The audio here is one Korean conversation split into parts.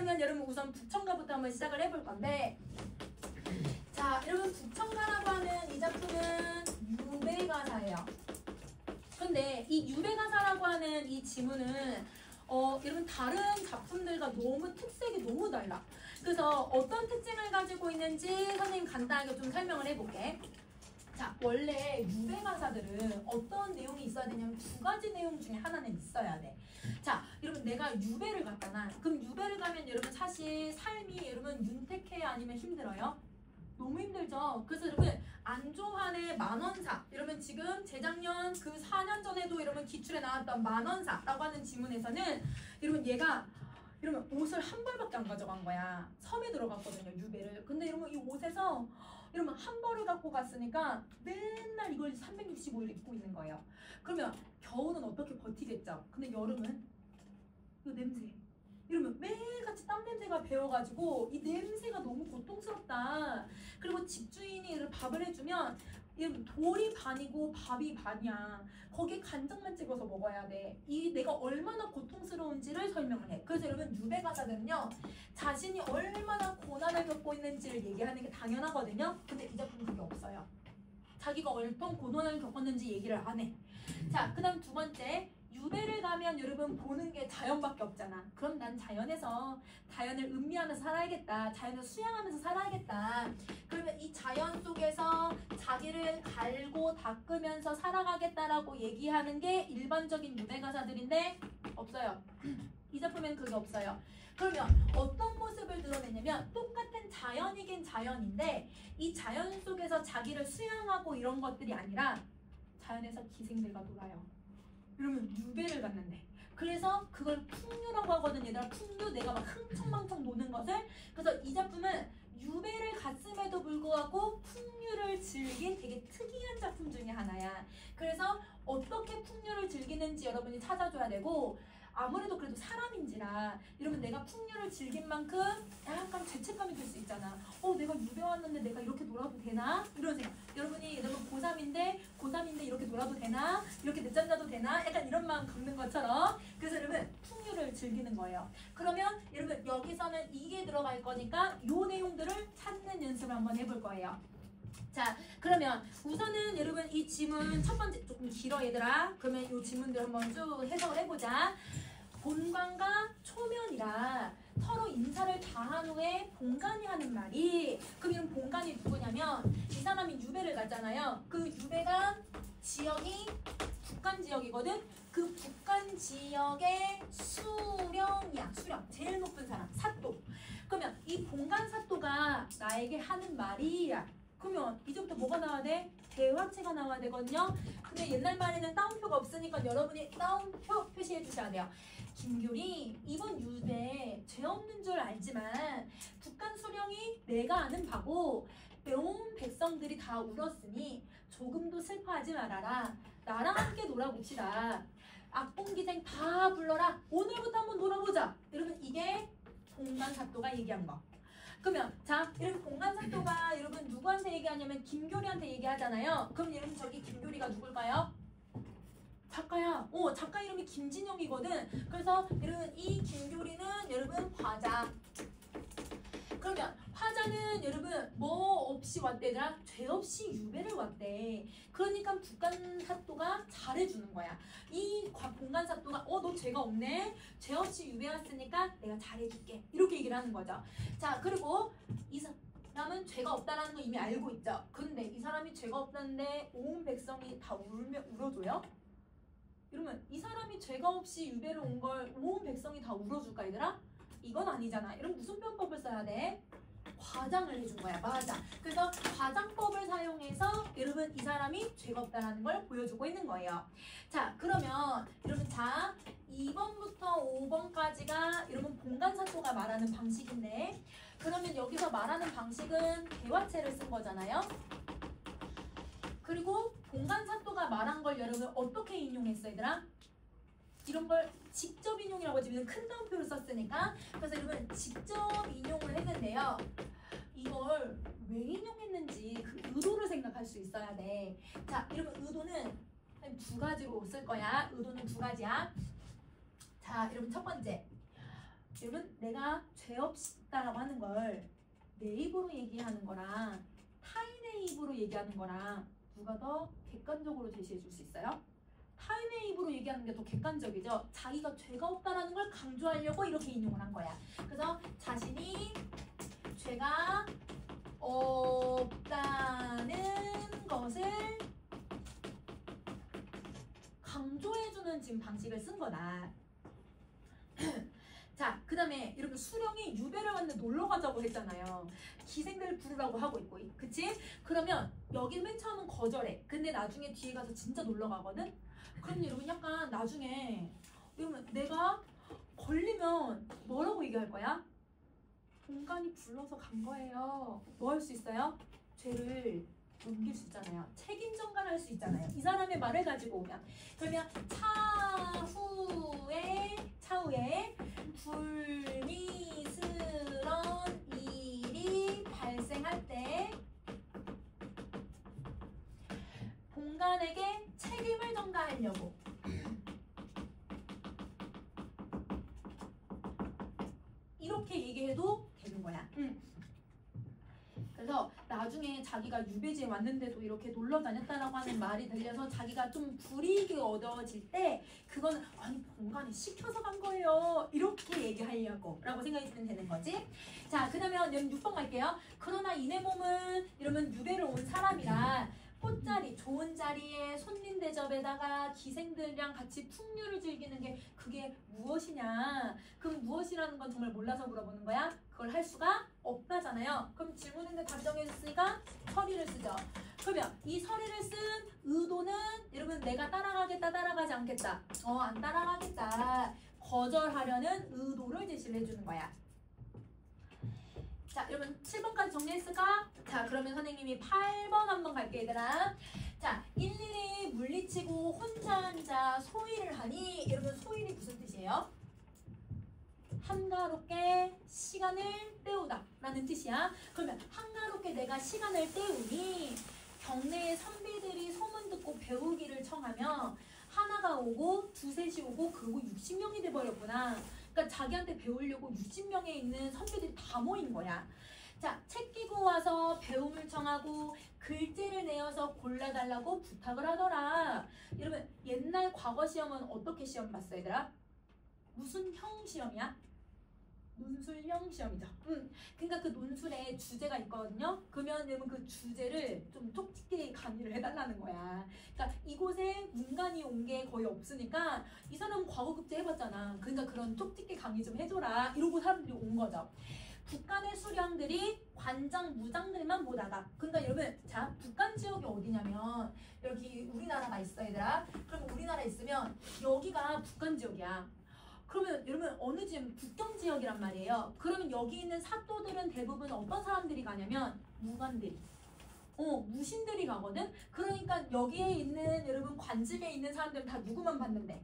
그러면 여러분 우선 북청가부터 한번 시작을 해볼 건데, 자, 여러분 북청가라고 하는 이 작품은 유배가사예요. 근데 이 유배가사라고 하는 이 지문은 여러분 다른 작품들과 너무 특색이 너무 달라. 그래서 어떤 특징을 가지고 있는지 선생님 간단하게 좀 설명을 해볼게. 자, 원래 유배가사들은 어떤 내용이 있어야 되냐면 두 가지 내용 중에 하나는 있어야 돼. 자, 여러분 내가 유배를 갔잖아. 그럼 유배를 가면 여러분 사실 삶이 여러분 윤택해야 아니면 힘들어요? 너무 힘들죠. 그래서 여러분 안조환의 만원사, 여러분 지금 재작년 그 4년 전에도 여러분 기출에 나왔던 만원사라고 하는 지문에서는 여러분 얘가 여러분 옷을 한 벌밖에 안 가져간 거야. 섬에 들어갔거든요, 유배를. 근데 여러분 이 옷에서 여러분 한 벌을 갖고 갔으니까 맨날 이걸 365일 입고 있는 거예요. 그러면 겨울은 어떻게 버티겠죠? 근데 여름은 이 냄새, 이러면 매일같이 땀 냄새가 배어가지고 이 냄새가 너무 고통스럽다. 그리고 집주인이 밥을 해주면 돌이 반이고 밥이 반이야. 거기에 간장만 찍어서 먹어야 돼. 이 내가 얼마나 고통스러운지를 설명을 해. 그래서 여러분 유배가사들은요, 자신이 얼마나 고난을 겪고 있는지를 얘기하는 게 당연하거든요. 근데 이 작품은 그게 없어요. 자기가 어떤 고난을 겪었는지 얘기를 안 해. 자, 그 다음 두 번째, 유배를 가면 여러분 보는 게 자연밖에 없잖아. 그럼 난 자연에서 자연을 음미하면서 살아야겠다. 자연을 수양하면서 살아야겠다. 그러면 이 자연 속에서 자기를 갈고 닦으면서 살아가겠다라고 얘기하는 게 일반적인 유배가사들인데 없어요. 이 작품에는 그게 없어요. 그러면 어떤 모습을 드러내냐면 똑같은 자연이긴 자연인데 이 자연 속에서 자기를 수양하고 이런 것들이 아니라 자연에서 기생들과 놀아요. 그러면 유배를 갔는데, 그래서 그걸 풍류라고 하거든. 얘들아, 풍류, 내가 막 흥청망청 노는 것을. 그래서 이 작품은 유배를 갔음에도 불구하고 풍류를 즐긴 되게 특이한 작품 중에 하나야. 그래서 어떻게 풍류를 즐기는지 여러분이 찾아줘야 되고, 아무래도 그래도 사람인지라 여러분 내가 풍류를 즐긴 만큼 약간 죄책감이 들 수 있잖아. 내가 유배 왔는데 내가 이렇게 놀아도 되나? 이런 생각. 여러분이 고3인데 이렇게 놀아도 되나? 이렇게 늦잠 자도 되나? 약간 이런 마음 갖는 것처럼. 그래서 여러분 풍류를 즐기는 거예요. 그러면 여러분 여기서는 이게 들어갈 거니까 요 내용들을 찾는 연습을 한번 해볼 거예요. 자, 그러면 우선은 여러분 이 지문 첫 번째 조금 길어 얘들아. 그러면 이 지문들 한번 쭉 해석을 해보자. 본관과 초면이라 서로 인사를 다 한 후에 본관이 하는 말이, 그럼 이런 본관이 누구냐면 이 사람이 유배를 갔잖아요. 그 유배가 지역이 북간 지역이거든. 그 북간 지역의 수령이야. 수령, 제일 높은 사람, 사또. 그러면 이 본관 사또가 나에게 하는 말이야. 그러면 이제부터 뭐가 나와야 돼? 대화체가 나와야 되거든요. 근데 옛날 말에는 따옴표가 없으니까 여러분이 따옴표 표시해 주셔야 돼요. 김규리, 이번 유배 죄 없는 줄 알지만 북한 수령이 내가 아는 바고 온 백성들이 다 울었으니 조금도 슬퍼하지 말아라. 나랑 함께 놀아봅시다. 악봉기생 다 불러라. 오늘부터 한번 놀아보자. 여러분 이게 본관사또가 얘기한 거. 그러면 자, 여러분 본관사또가 여러분 누구한테 얘기하냐면 김교리한테 얘기하잖아요. 그럼 여러분 저기 김교리가 누굴까요? 작가야. 작가 이름이 김진영이거든. 그래서 여러분 이 김교리는 여러분 화자. 그러면 화자는 여러분 뭐 없이 왔대더라? 죄 없이 유배를 왔대. 그러니까 북한 사또가 잘해주는 거야. 이 본관 사또가 너 죄가 없네. 죄 없이 유배 왔으니까 내가 잘해줄게. 이렇게 얘기를 하는 거죠. 자, 그리고 이 사람은 죄가 없다는 거 이미 알고 있죠. 근데 이 사람이 죄가 없다는데 온 백성이 다 울어줘요? 이러면 이 사람이 죄가 없이 유배를 온 걸 온 백성이 다 울어줄까 얘들아? 이건 아니잖아. 이런 무슨 편법을 써야 돼? 과장을 해준 거야. 맞아. 그래서 과장법을 사용해서 여러분 이 사람이 죄가 없다는 걸 보여주고 있는 거예요. 자, 그러면 여러분 자 2번부터 5번까지가 여러분 본관사또가 말하는 방식인데, 그러면 여기서 말하는 방식은 대화체를 쓴 거잖아요. 그리고 본관사또가 말한 걸 여러분 어떻게 인용했어 얘들아? 이런 걸 직접 인용이라고 하지. 큰 따옴표를 썼으니까. 그래서 여러분 직접 인용을 했는데요. 이걸 왜 인용했는지 그 의도를 생각할 수 있어야 돼. 자, 여러분 의도는 한 두 가지로 쓸 거야. 의도는 두 가지야. 자, 여러분 첫 번째. 여러분 내가 죄 없다라고 하는 걸 내 입으로 얘기하는 거랑 타인의 입으로 얘기하는 거랑 누가 더 객관적으로 제시해 줄 수 있어요? 타인의 입으로 얘기하는 게 더 객관적이죠. 자기가 죄가 없다라는 걸 강조하려고 이렇게 인용을 한 거야. 그래서 자신이 죄가 없다는 것을 강조해주는 지금 방식을 쓴 거다. 자, 그 다음에 여러분 수령이 유배를 왔는데 놀러 가자고 했잖아요. 기생들 부르라고 하고 있고, 그치? 그러면 여기 맨 처음은 거절해. 근데 나중에 뒤에 가서 진짜 놀러 가거든? 그럼 여러분 약간 나중에 여러분 내가 걸리면 뭐라고 얘기할 거야? 본관이 불러서 간 거예요. 뭐 할 수 있어요? 죄를 넘길 수 있잖아요. 책임 전가를 할 수 있잖아요. 이 사람의 말을 가지고 오면. 그러면 차후에 불미스런 일이 발생할 때 본관에게 책임을 전가하려고 이렇게 얘기해도 되는 거야. 그래서 나중에 자기가 유배지에 왔는데도 이렇게 놀러 다녔다라고 하는 말이 들려서 자기가 좀 불이익이 얻어질 때 그거는 아니 본관이 시켜서 간 거예요 이렇게 얘기하려고 라고 생각했으면 되는 거지. 자, 그 다음에 6번 갈게요. 그러나 이내 몸은 이러면 유배를 온 사람이라 꽃자리, 좋은 자리에 손님 대접에다가 기생들이랑 같이 풍류를 즐기는 게 그게 무엇이냐? 그럼 무엇이라는 건 정말 몰라서 물어보는 거야? 그걸 할 수가 없다잖아요. 그럼 질문인데 답정해줬으니까 서리를 쓰죠. 그러면 이 서리를 쓴 의도는 여러분 내가 따라가겠다, 따라가지 않겠다? 안 따라가겠다. 거절하려는 의도를 제시를 해주는 거야. 자, 여러분 7번까지 정리했을까? 자, 그러면 선생님이 8번 한번 갈게 얘들아. 자, 일일이 물리치고 혼자 소일을 하니 여러분 소일이 무슨 뜻이에요? 한가롭게 시간을 때우다 라는 뜻이야. 그러면 한가롭게 내가 시간을 때우니 경내의 선비들이 소문 듣고 배우기를 청하며 하나가 오고 두셋이 오고 그리고 60명이 돼버렸구나. 그러니까 자기한테 배우려고 60명에 있는 선배들이 다 모인 거야. 자, 책 끼고 와서 배움을 청하고 글재를 내어서 골라달라고 부탁을 하더라. 여러분 옛날 과거 시험은 어떻게 시험 봤어 얘들아? 무슨 형 시험이야? 논술형 시험이죠. 그러니까 그 논술에 주제가 있거든요. 그러면 여러분 그 주제를 좀 톡찍게 강의를 해달라는 거야. 그러니까 이곳에 문간이 온 게 거의 없으니까 이 사람은 과거급제 해봤잖아. 그러니까 그런 톡찍게 강의 좀 해줘라. 이러고 사람들이 온 거죠. 북한의 수령들이 관장, 무장들만 보다가 그러니까 여러분 자 북한 지역이 어디냐면 여기 우리나라가 있어 얘들아. 그럼 우리나라 있으면 여기가 북한 지역이야. 그러면 여러분 어느 지역 국경 지역이란 말이에요. 그러면 여기 있는 사또들은 대부분 어떤 사람들이 가냐면 무관들이 무신들이 가거든. 그러니까 여기에 있는 여러분 관직에 있는 사람들은 다 누구만 봤는데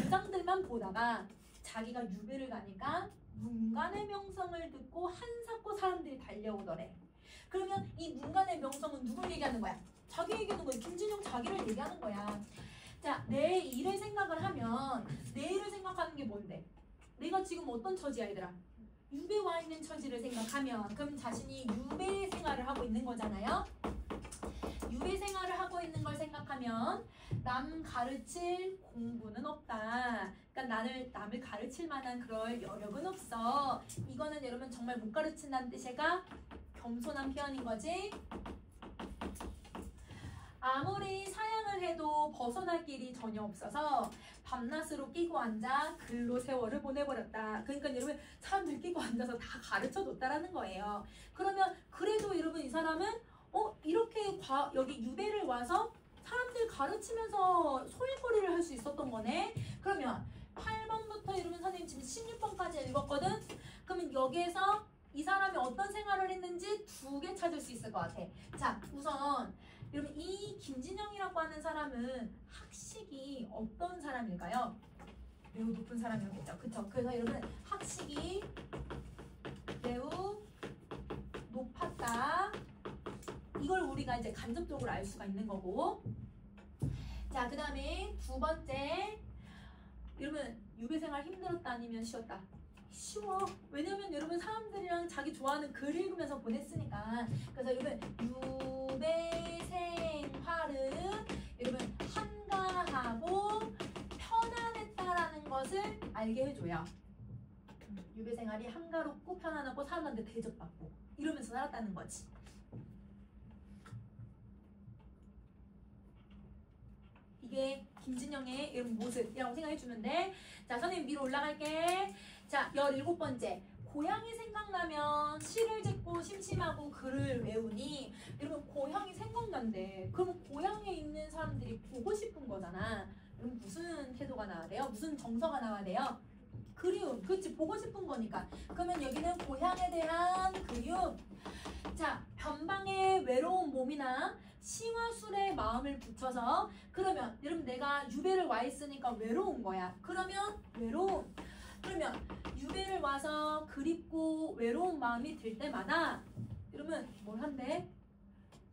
무장들만 보다가 자기가 유배를 가니까 문간의 명성을 듣고 한사코 사람들이 달려오더래. 그러면 이 문간의 명성은 누굴 얘기하는 거야? 자기 얘기하는 거야. 김진영 자기를 얘기하는 거야. 자, 내 일을 생각을 하면 내 일을 생각하는 게 뭔데? 내가 지금 어떤 처지야 얘들아? 유배 와 있는 처지를 생각하면 그럼 자신이 유배 생활을 하고 있는 거잖아요. 유배 생활을 하고 있는 걸 생각하면 남 가르칠 공부는 없다. 그러니까 남을 가르칠 만한 그럴 여력은 없어. 이거는 여러분 정말 못 가르친다는 뜻일까? 겸손한 표현인 거지. 아무리 사양을 해도 벗어날 길이 전혀 없어서 밤낮으로 끼고 앉아 글로 세월을 보내버렸다. 그러니까 여러분 사람들 끼고 앉아서 다 가르쳐줬다라는 거예요. 그러면 그래도 여러분 이 사람은 이렇게 여기 유배를 와서 사람들 가르치면서 소일거리를 할 수 있었던 거네. 그러면 8번부터 여러분 선생님 지금 16번까지 읽었거든. 그러면 여기에서 이 사람이 어떤 생활을 했는지 2개 찾을 수 있을 것 같아. 자, 우선 여러분 이 김진영이라고 하는 사람은 학식이 어떤 사람일까요? 매우 높은 사람이었겠죠. 그쵸? 그래서 여러분 학식이 매우 높았다. 이걸 우리가 이제 간접적으로 알 수가 있는 거고. 자, 그 다음에 2번째. 여러분 유배생활 힘들었다 아니면 쉬었다? 쉬워. 왜냐면 여러분 사람들이랑 자기 좋아하는 글 읽으면서 보냈으니까. 그래서 여러분 유배생활은 여러분 한가하고 편안했다라는 것을 알게 해줘요. 유배생활이 한가롭고 편안하고 사람한테 대접받고 이러면서 살았다는 거지. 이게 김진영의 이런 모습이라고 생각해주면 돼. 자, 선생님 위로 올라갈게. 자, 17번째. 고향이 생각나면 시를 짓고 심심하고 글을 외우니. 여러분 고향이 생각난대. 그러면 고향에 있는 사람들이 보고 싶은 거잖아. 그럼 무슨 태도가 나와야 돼요? 무슨 정서가 나와야 돼요? 그리움. 그렇지, 보고 싶은 거니까. 그러면 여기는 고향에 대한 그리움. 자, 변방의 외로운 몸이나 시와 술에 마음을 붙여서. 그러면 여러분 내가 유배를 와 있으니까 외로운 거야. 그러면 외로움. 그러면 유배를 와서 그립고 외로운 마음이 들 때마다 여러분 뭘 한대?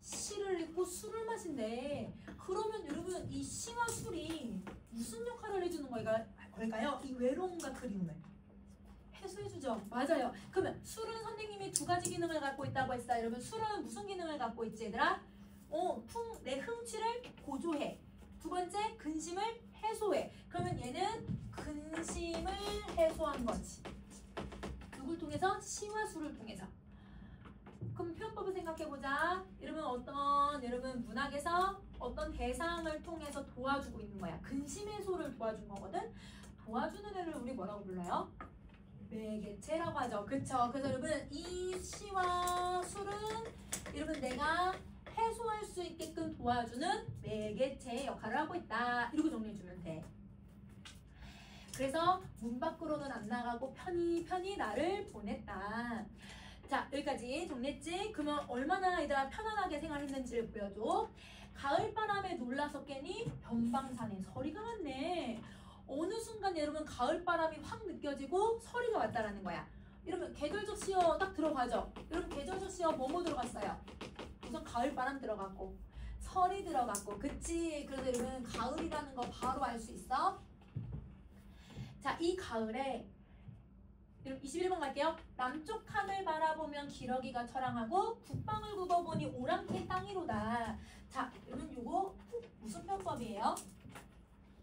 시를 읽고 술을 마신대. 그러면 여러분 이 시와 술이 무슨 역할을 해주는 걸까요? 이 외로움과 그리움을 해소해주죠. 맞아요. 그러면 술은 선생님이 두 가지 기능을 갖고 있다고 했어요. 여러분 술은 무슨 기능을 갖고 있지 얘들아? 내 흥취를 고조해. 두 번째 근심을 해소해. 그러면 얘는 근심을 해소한 거지. 누굴 통해서? 시와 술을 통해서. 그럼 표현법을 생각해보자. 여러분 문학에서 어떤 대상을 통해서 도와주고 있는 거야. 근심 해소를 도와준 거거든. 도와주는 애를 우리 뭐라고 불러요? 매개체라고 하죠. 그쵸? 그래서 여러분 이 시와 술은 여러분 내가 해소할 수 있게끔 도와주는 매개체의 역할을 하고 있다. 이렇게 정리해주면 돼. 그래서 문 밖으로는 안 나가고 편히 나를 보냈다. 자, 여기까지 정리했지? 그러면 얼마나 얘들아 편안하게 생활했는지를 보여줘. 가을바람에 놀라서 깨니 변방산에 서리가 왔네. 어느 순간 여러분 가을바람이 확 느껴지고 서리가 왔다라는 거야. 여러분 계절적 시어 딱 들어가죠? 여러분 계절적 시어 뭐뭐 들어갔어요? 우선 가을바람 들어갔고 설이 들어갔고 그치? 그래서 여러분 가을이라는 거 바로 알 수 있어? 자, 이 가을에 21번 갈게요. 남쪽 하늘 바라보면 기러기가 처랑하고 북방을 굽어보니 오랑캐 땅이로다. 자, 여러분 요거 무슨 편법이에요?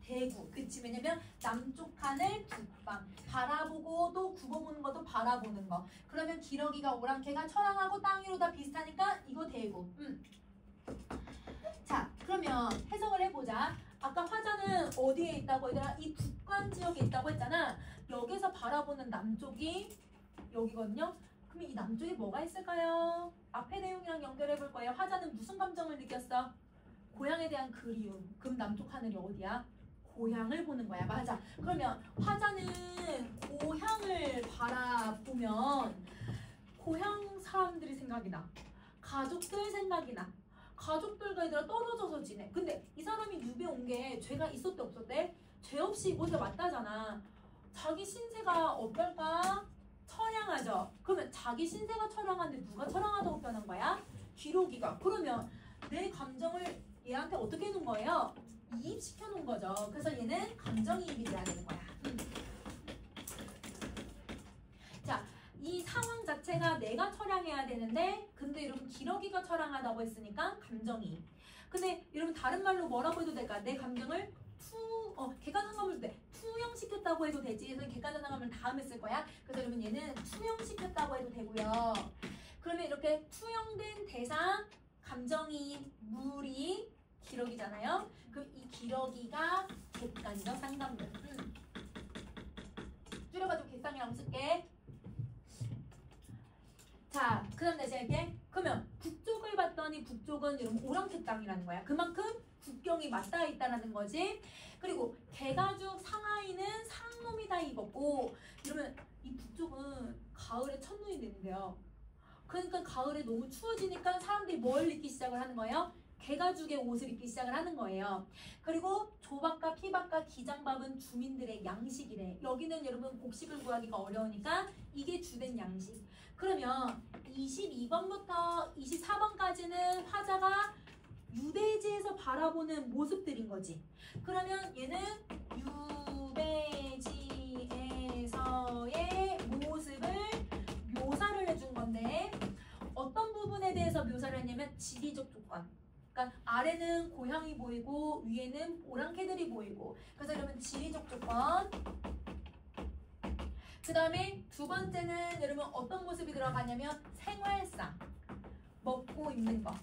대구. 그치? 왜냐면 남쪽 하늘 북방 바라보고 또 굽어보는 것도 바라보는 거. 그러면 기러기가 오랑캐가 처랑하고 땅이로다 비슷하니까 이거 대구. 자, 그러면 해석을 해보자. 아까 화자는 어디에 있다고 얘들아? 이 북관 지역에 있다고 했잖아. 여기서 바라보는 남쪽이 여기거든요. 그러면 이 남쪽에 뭐가 있을까요? 앞에 내용이랑 연결해 볼 거예요. 화자는 무슨 감정을 느꼈어? 고향에 대한 그리움. 그럼 남쪽 하늘이 어디야? 고향을 보는 거야. 맞아. 그러면 화자는 고향을 바라보면 고향 사람들이 생각이 나. 가족들 생각이 나. 가족들과 얘들아 떨어져서 지내. 근데 이 사람이 유배 온 게 죄가 있었대 없었대? 죄 없이 어디가 왔다잖아. 자기 신세가 어떨까? 처량하죠. 그러면 자기 신세가 처량한데 누가 처량하다고 표현한 거야? 기러기가. 그러면 내 감정을 얘한테 어떻게 해놓은 거예요? 이입시켜 놓은 거죠. 그래서 얘는 감정이입이 돼야 되는 거야. 자, 이 상황 자체가 내가 처량해야 되는데 근데 여러분 기러기가 처량하다고 했으니까 감정이입. 근데 여러분 다른 말로 뭐라고 해도 될까? 내 감정을 객관상감을 투영시켰다고 해도 되지. 그래서 객관상감을 다음에 쓸 거야. 그래서 여러분 얘는 투영시켰다고 해도 되고요. 그러면 이렇게 투영된 대상, 감정이입, 물이 기러기잖아요. 그럼 이 기러기가 객관적 상담물. 줄여가지고 객상이라고 쓸게. 자, 그 다음 다시 할게. 그러면 북쪽을 봤더니 북쪽은 여러분 오랑캐 땅이라는 거야. 그만큼 국경이 맞닿아 있다는 거지. 그리고 개가죽 상하이는 상놈이 다 입었고 이러면 이 북쪽은 가을에 첫눈이 내린대요. 그러니까 가을에 너무 추워지니까 사람들이 뭘 입기 시작을 하는 거예요? 개가죽의 옷을 입기 시작을 하는 거예요. 그리고 조밥과 피밥과 기장밥은 주민들의 양식이래. 여기는 여러분 곡식을 구하기가 어려우니까 이게 주된 양식. 그러면 22번부터 24번까지는 화자가 유배지에서 바라보는 모습들인 거지. 그러면 얘는 유배지에서의 대해서 묘사를 했냐면 지리적 조건. 그러니까 아래는 고향이 보이고 위에는 오랑캐들이 보이고. 그래서 여러분 지리적 조건. 그 다음에 두 번째는 여러분 어떤 모습이 들어가냐면 생활상. 먹고 입는 거.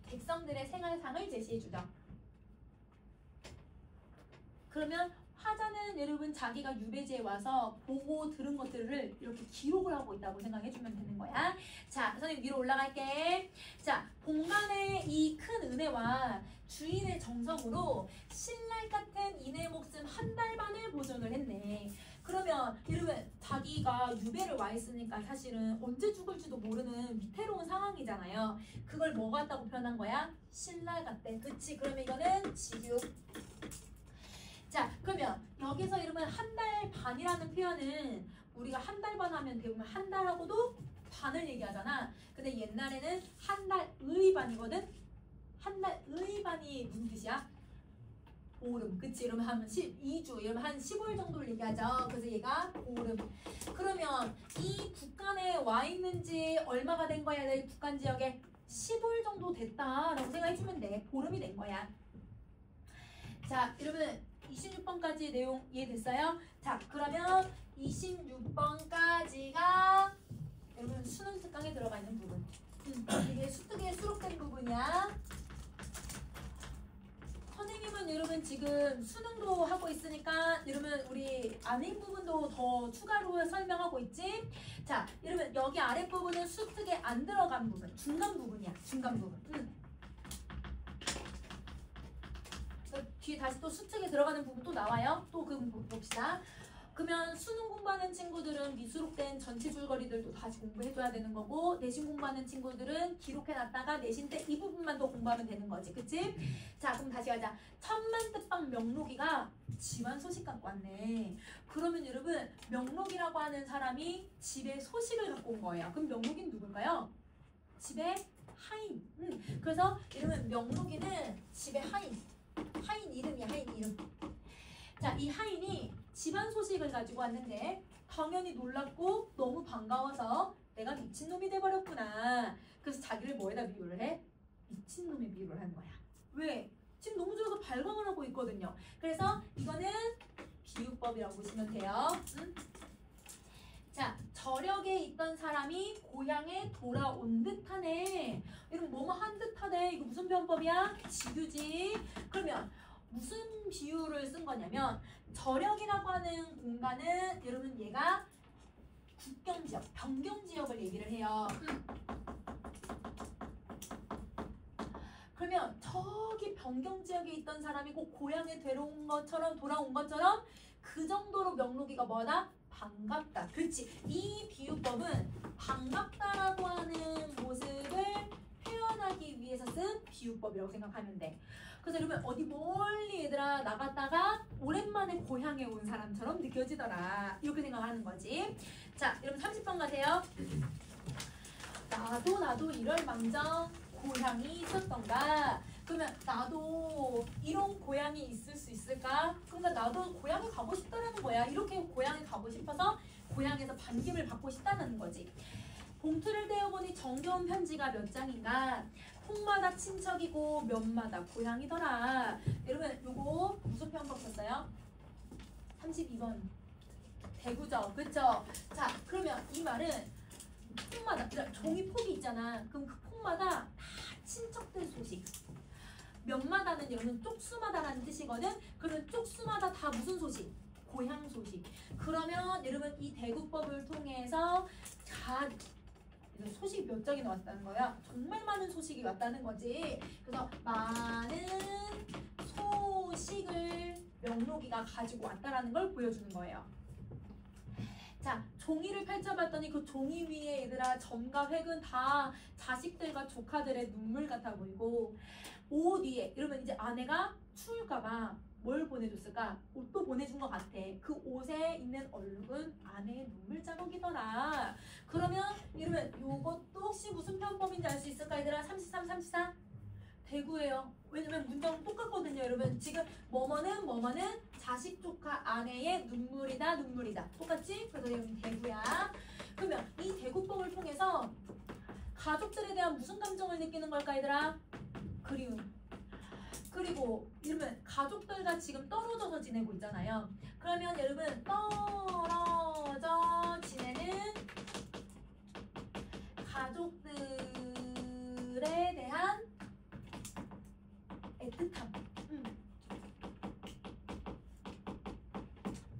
백성들의 생활상을 제시해주죠. 그러면 화자는 여러분 자기가 유배지에 와서 보고 들은 것들을 이렇게 기록을 하고 있다고 생각해주면 되는 거야. 자, 선생님 위로 올라갈게. 자, 공간의 이 큰 은혜와 주인의 정성으로 신랄 같은 인의 목숨 한 달 반을 보존을 했네. 그러면 여러분 자기가 유배를 와 있으니까 사실은 언제 죽을지도 모르는 위태로운 상황이잖아요. 그걸 뭐 같다고 표현한 거야? 신랄 같대. 그치? 그러면 이거는 지유. 자, 그러면 여기서 이러면 한 달 반이라는 표현은 우리가 한 달 반 하면 대부분 한 달하고도 반을 얘기하잖아. 근데 옛날에는 한 달의 반이거든? 한 달의 반이 무슨 뜻이야? 보름. 그치? 이러면 한 12주, 이러면 한 15일 정도를 얘기하죠. 그래서 얘가 보름. 그러면 이 북한에 와 있는지 얼마가 된 거야? 내 북한 지역에 15일 정도 됐다라고 생각해주면 돼. 보름이 된 거야. 자, 여러분 26번까지 내용 이해됐어요? 자, 그러면 26번까지가 여러분 수능 특강에 들어가 있는 부분. 이게 수특에 수록된 부분이야. 선생님은 여러분 지금 수능도 하고 있으니까 여러분 우리 안행 부분도 더 추가로 설명하고 있지? 자, 여러분 여기 아랫부분은 수특에 안 들어간 부분, 중간 부분이야. 중간 부분. 뒤에 다시 또 수특에 들어가는 부분 또 나와요. 또 그 부분 봅시다. 그러면 수능 공부하는 친구들은 미수록된 전체 줄거리들도 다시 공부해줘야 되는 거고, 내신 공부하는 친구들은 기록해놨다가 내신 때 이 부분만 더 공부하면 되는 거지. 그치? 자, 그럼 다시 가자. 천만뜻방 명록이가 집안 소식 갖고 왔네. 그러면 여러분 명록이라고 하는 사람이 집에 소식을 갖고 온 거예요. 그럼 명록이는 누굴까요? 집에 하인. 그래서 이러면 명록이는 집에 하인. 하인 이름이야. 하인 이름. 자, 이 하인이 집안 소식을 가지고 왔는데 당연히 놀랍고 너무 반가워서 내가 미친놈이 돼버렸구나. 그래서 자기를 뭐에다 비유를 해? 미친놈에 비유를 하는 거야. 왜? 지금 너무 좋아서 발광을 하고 있거든요. 그래서 이거는 비유법이라고 보시면 돼요. 자, 저력에 있던 사람이 고향에 돌아온 듯하네. 이건 뭐뭐 한 듯하네. 이거 무슨 변법이야? 지두지. 그러면 무슨 비유를 쓴 거냐면 저력이라고 하는 공간은 여러분 얘가 국경지역, 변경지역을 얘기를 해요. 그러면 저기 변경지역에 있던 사람이 꼭 고향에 돌아온 것처럼 그 정도로 명록이가 뭐다? 반갑다. 그렇지. 이 비유법은 반갑다라고 하는 모습을 표현하기 위해서 쓴 비유법이라고 생각하면 돼. 그래서 여러분 어디 멀리 얘들아 나갔다가 오랜만에 고향에 온 사람처럼 느껴지더라. 이렇게 생각하는 거지. 자, 여러분 30번 가세요. 나도 이럴 망정 고향이 있었던가. 그러면 나도 이런 고향이 있을 수 있을까? 그러니까 나도 고향에 가고 싶다는 거야. 이렇게 고향에 가고 싶어서 고향에서 반김을 받고 싶다는 거지. 봉투를 떼어보니 정겨운 편지가 몇 장인가. 폭마다 친척이고 몇마다 고향이더라. 여러분 요거 무슨 편법 썼어요? 32번 대구죠. 그쵸? 자, 그러면 이 말은 폭마다, 종이 폭이 있잖아. 그럼 그 폭마다 다 친척된 소식. 몇마다는 여러분 쪽수마다라는 뜻이거든. 그러면 쪽수마다 다 무슨 소식? 고향 소식. 그러면 여러분 이 대구법을 통해서 다 소식이 몇 장이 나왔다는 거야. 정말 많은 소식이 왔다는 거지. 그래서 많은 소식을 명록이가 가지고 왔다라는 걸 보여주는 거예요. 자, 종이를 펼쳐봤더니 그 종이 위에 얘들아 점과 획은 다 자식들과 조카들의 눈물 같아 보이고, 옷 위에 여러분 이제 아내가 추울까봐 뭘 보내줬을까? 옷도 보내준 것 같아. 그 옷에 있는 얼룩은 아내의 눈물 자국이더라. 그러면 이러면 요것도 혹시 무슨 편법인지 알 수 있을까? 얘들아 33, 34? 대구예요. 왜냐면 문장은 똑같거든요. 여러분 지금 뭐뭐는 자식 조카 아내의 눈물이다. 똑같지? 그래서 여기 대구야. 그러면 이 대구법을 통해서 가족들에 대한 무슨 감정을 느끼는 걸까 얘들아? 그리움. 그리고 여러분 가족들과 지금 떨어져서 지내고 있잖아요. 그러면 여러분 떨어져 지내는 가족들에 대한 애틋함.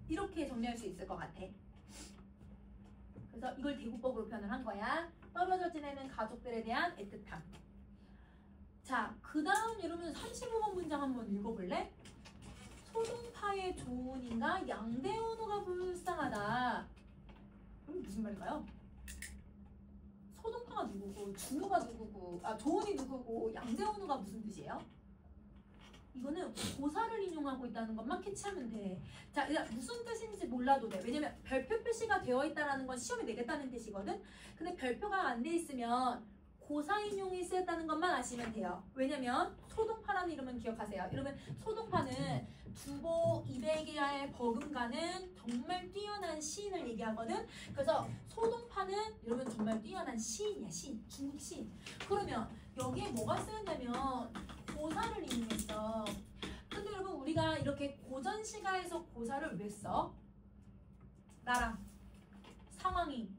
이렇게 정리할 수 있을 것 같아. 그래서 이걸 대구법으로 표현을 한 거야. 떨어져 지내는 가족들에 대한 애틋함. 자, 그 다음 여러분 35번 문장 한번 읽어볼래? 소동파의 조은이가 양대은우가 불쌍하다. 그럼 무슨 말일까요? 소동파가 누구고 준우가 누구고 조은이 누구고 양대은우가 무슨 뜻이에요? 이거는 고사를 인용하고 있다는 것만 캐치하면 돼. 자, 일단 무슨 뜻인지 몰라도 돼. 왜냐면 별표 표시가 되어 있다는 건 시험에 내겠다는 뜻이거든. 근데 별표가 안 돼 있으면 고사 인용이 쓰였다는 것만 아시면 돼요. 왜냐면 소동파라는 이름은 기억하세요. 이러면 소동파는 두보 200이라의 버금가는 정말 뛰어난 시인을 얘기하거든. 그래서 소동파는 여러분 정말 뛰어난 시인이야. 시인. 중국 시인. 그러면 여기에 뭐가 쓰였냐면 고사를 인용했어. 근데 여러분 우리가 이렇게 고전 시가에서 고사를 왜 써? 나랑 상황이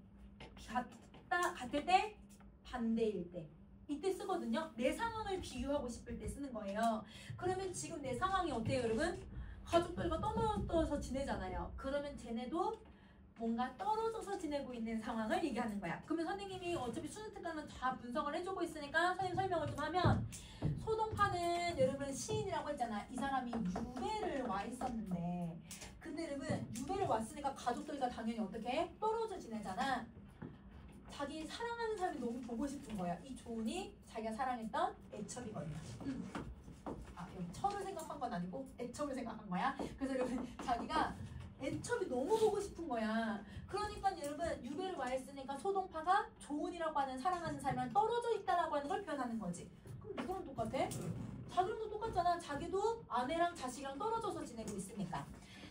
같을 때, 반대일 때 이때 쓰거든요. 내 상황을 비유하고 싶을 때 쓰는 거예요. 그러면 지금 내 상황이 어때요 여러분? 가족들과 떨어져서 지내잖아요. 그러면 쟤네도 뭔가 떨어져서 지내고 있는 상황을 얘기하는 거야. 그러면 선생님이 어차피 수능 특강은 다 분석을 해주고 있으니까 선생님 설명을 좀 하면, 소동파는 여러분 시인이라고 했잖아. 이 사람이 유배를 와 있었는데, 근데 여러분 유배를 왔으니까 가족들과 당연히 어떻게 해? 떨어져 지내잖아. 자기 사랑하는 사람이 너무 보고 싶은 거야. 이 조은이 자기가 사랑했던 애첩이거든요. 여기 철을 생각한 건 아니고 애첩을 생각한 거야. 그래서 여러분 자기가 애첩이 너무 보고 싶은 거야. 그러니까 여러분 유배를 와 있으니까 소동파가 조은이라고 하는 사랑하는 사람이랑 떨어져 있다라고 하는 걸 표현하는 거지. 그럼 누구랑 똑같아? 자기랑도 똑같잖아. 자기도 아내랑 자식이랑 떨어져서 지내고 있으니까.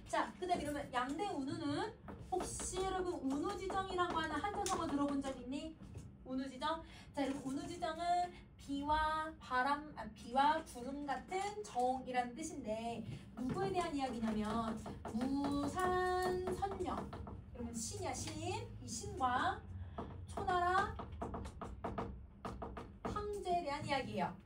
자, 그 다음에 이러면 양대운우는 혹시 여러분 운우지정이라고 하는 한자성어 들어본 적 있니? 운우지정? 자, 이렇게 운우지정은 비와 바람, 비와 구름 같은 정이라는 뜻인데 누구에 대한 이야기냐면 무산선녀. 여러분 신이야 신. 이 신과 초나라 황제에 대한 이야기예요.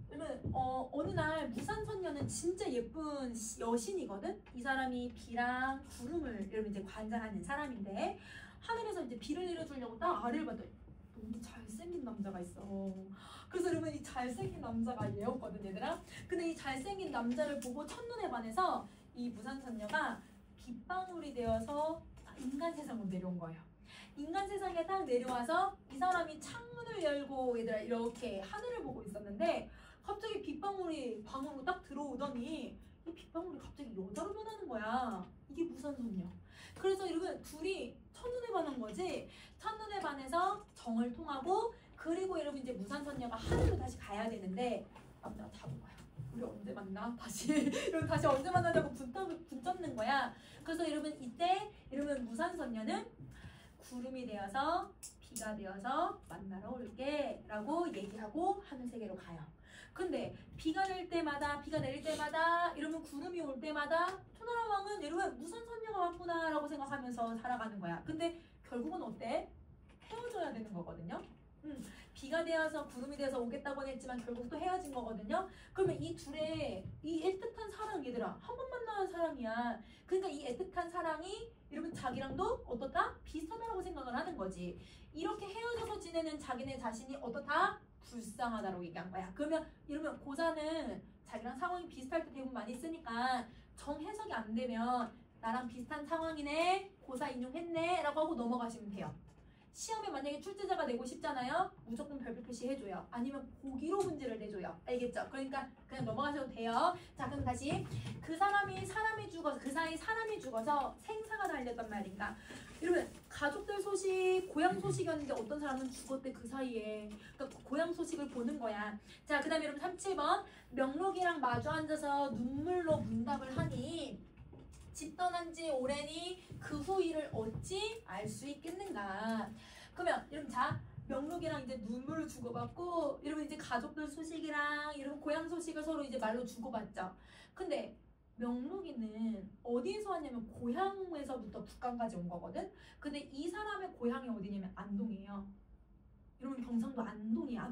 그러면 어느 날 무산선녀는 진짜 예쁜 여신이거든. 이 사람이 비랑 구름을 여러분 이제 관장하는 사람인데 하늘에서 이제 비를 내려주려고 딱 아래를 봤더니 너무 잘생긴 남자가 있어. 그래서 여러분 이 잘생긴 남자가 얘였거든 얘들아. 근데 이 잘생긴 남자를 보고 첫눈에 반해서 이 무산선녀가 빗방울이 되어서 인간 세상으로 내려온 거예요. 인간 세상에 딱 내려와서 이 사람이 창문을 열고 얘들아 이렇게 하늘을 보고 있었는데 갑자기 빗방울이 방으로 딱 들어오더니 이 빗방울이 갑자기 여자로 변하는 거야. 이게 무산선녀. 그래서 여러분 둘이 첫눈에 반한 거지. 첫눈에 반해서 정을 통하고, 그리고 여러분 이제 무산선녀가 하늘로 다시 가야 되는데 남자가 잡은 거야. 우리 언제 만나? 다시 여러분 다시 언제 만나자고 붙잡는 거야. 그래서 여러분 이때 여러분 무산선녀는 구름이 되어서 비가 되어서 만나러 올게 라고 얘기하고 하늘세계로 가요. 근데 비가 내릴 때마다 이러면 구름이 올 때마다 초나라 왕은 여러분 무산선녀가 왔구나 라고 생각하면서 살아가는 거야. 근데 결국은 어때? 헤어져야 되는 거거든요. 비가 되어서 구름이 되어서 오겠다고는 했지만 결국 또 헤어진 거거든요. 그러면 이 둘의 이 애틋한 사랑, 얘들아 한 번 만나는 사랑이야. 그러니까 이 애틋한 사랑이 여러분 자기랑도 어떻다? 비슷하다라고 생각을 하는 거지. 이렇게 헤어져서 지내는 자기네 자신이 어떻다? 불쌍하다라고 얘기한 거야. 그러면 이러면 고사는 자기랑 상황이 비슷할 때 대부분 많이 쓰니까 정 해석이 안 되면 나랑 비슷한 상황이네, 고사 인용했네 라고 하고 넘어가시면 돼요. 시험에 만약에 출제자가 내고 싶잖아요. 무조건 별표 표시해줘요. 아니면 보기로 문제를 내줘요. 알겠죠? 그러니까 그냥 넘어가셔도 돼요. 자, 그럼 다시 그 사람이 죽어서 그 사이 사람이 죽어서 생사가 달렸단 말인가. 여러분 가족들 소식, 고향 소식이었는데 어떤 사람은 죽었대 그 사이에. 그러니까 고향 소식을 보는 거야. 자, 그 다음에 여러분 37번 명록이랑 마주 앉아서 눈물로 문답을 하니 집 떠난 지 오래니 그 후 일을 어찌 알 수 있겠는가. 그러면 여러분 자, 명록이랑 이제 눈물을 주고받고 이러면 이제 가족들 소식이랑 이런 고향 소식을 서로 이제 말로 주고받죠. 근데 명록이는 어디에서 왔냐면 고향에서부터 북한까지 온 거거든. 근데 이 사람의 고향이 어디냐면 안동이에요. 이러면 경상도 안동이야.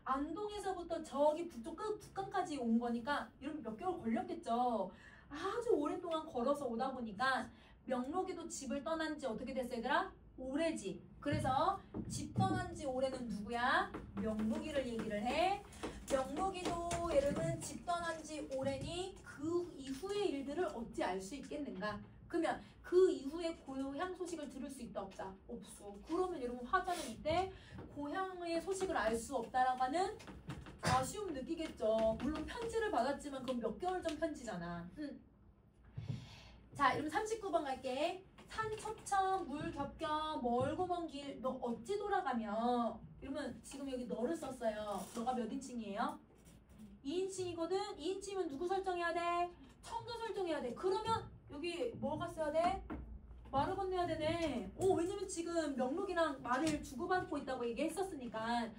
안동에서부터 저기 북쪽 끝 북한까지 온 거니까 이러면 몇 개월 걸렸겠죠. 아주 오랫동안 걸어서 오다 보니까 명록이도 집을 떠난 지 어떻게 됐어 얘들아? 오래지. 그래서 집 떠난 지 오래는 누구야? 명록이를 얘기를 해. 명록이도 여러분 집 떠난 지 오래니 그 이후의 일들을 어찌 알 수 있겠는가? 그러면 그 이후에 고향 소식을 들을 수 있다 없다? 없어. 그러면 여러분 화자는 이때 고향의 소식을 알 수 없다라고 하는 아쉬움 느끼겠죠. 물론 편지를 받았지만 그건 몇 개월 전 편지잖아. 자, 여러분 39번 갈게. 산 첩첩 물 겹겨 멀고 먼 길 너 어찌 돌아가며. 여러분 지금 여기 너를 썼어요. 너가 몇 인칭이에요? 2인칭이거든. 2인칭이면 누구 설정해야 돼? 청도 설정해야 돼. 그러면 여기 뭐가 써야 돼? 말을 건네야 되네. 왜냐면 지금 명록이랑 말을 주고받고 있다고 얘기했었으니까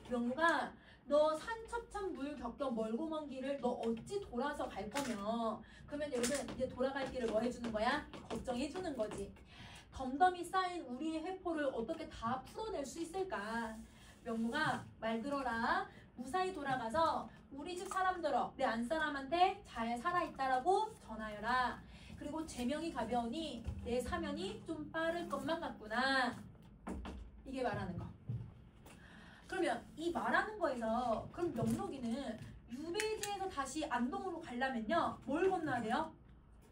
명록아 너 산첩첩 물 겪겨 멀고 먼 길을 너 어찌 돌아서 갈 거며. 그러면 여러분 이제 돌아갈 길을 뭐 해주는 거야? 걱정해 주는 거지. 덤덤이 쌓인 우리의 회포를 어떻게 다 풀어낼 수 있을까? 명록아 말 들어라. 무사히 돌아가서 우리 집 사람들어 내 안사람한테 잘 살아있다라고 전하여라. 그리고 제명이 가벼우니 내 사면이 좀 빠를 것만 같구나. 이게 말하는 거. 그러면 이 말하는 거에서 그럼 명록이는 유배지에서 다시 안동으로 가려면요 뭘 건너야 돼요?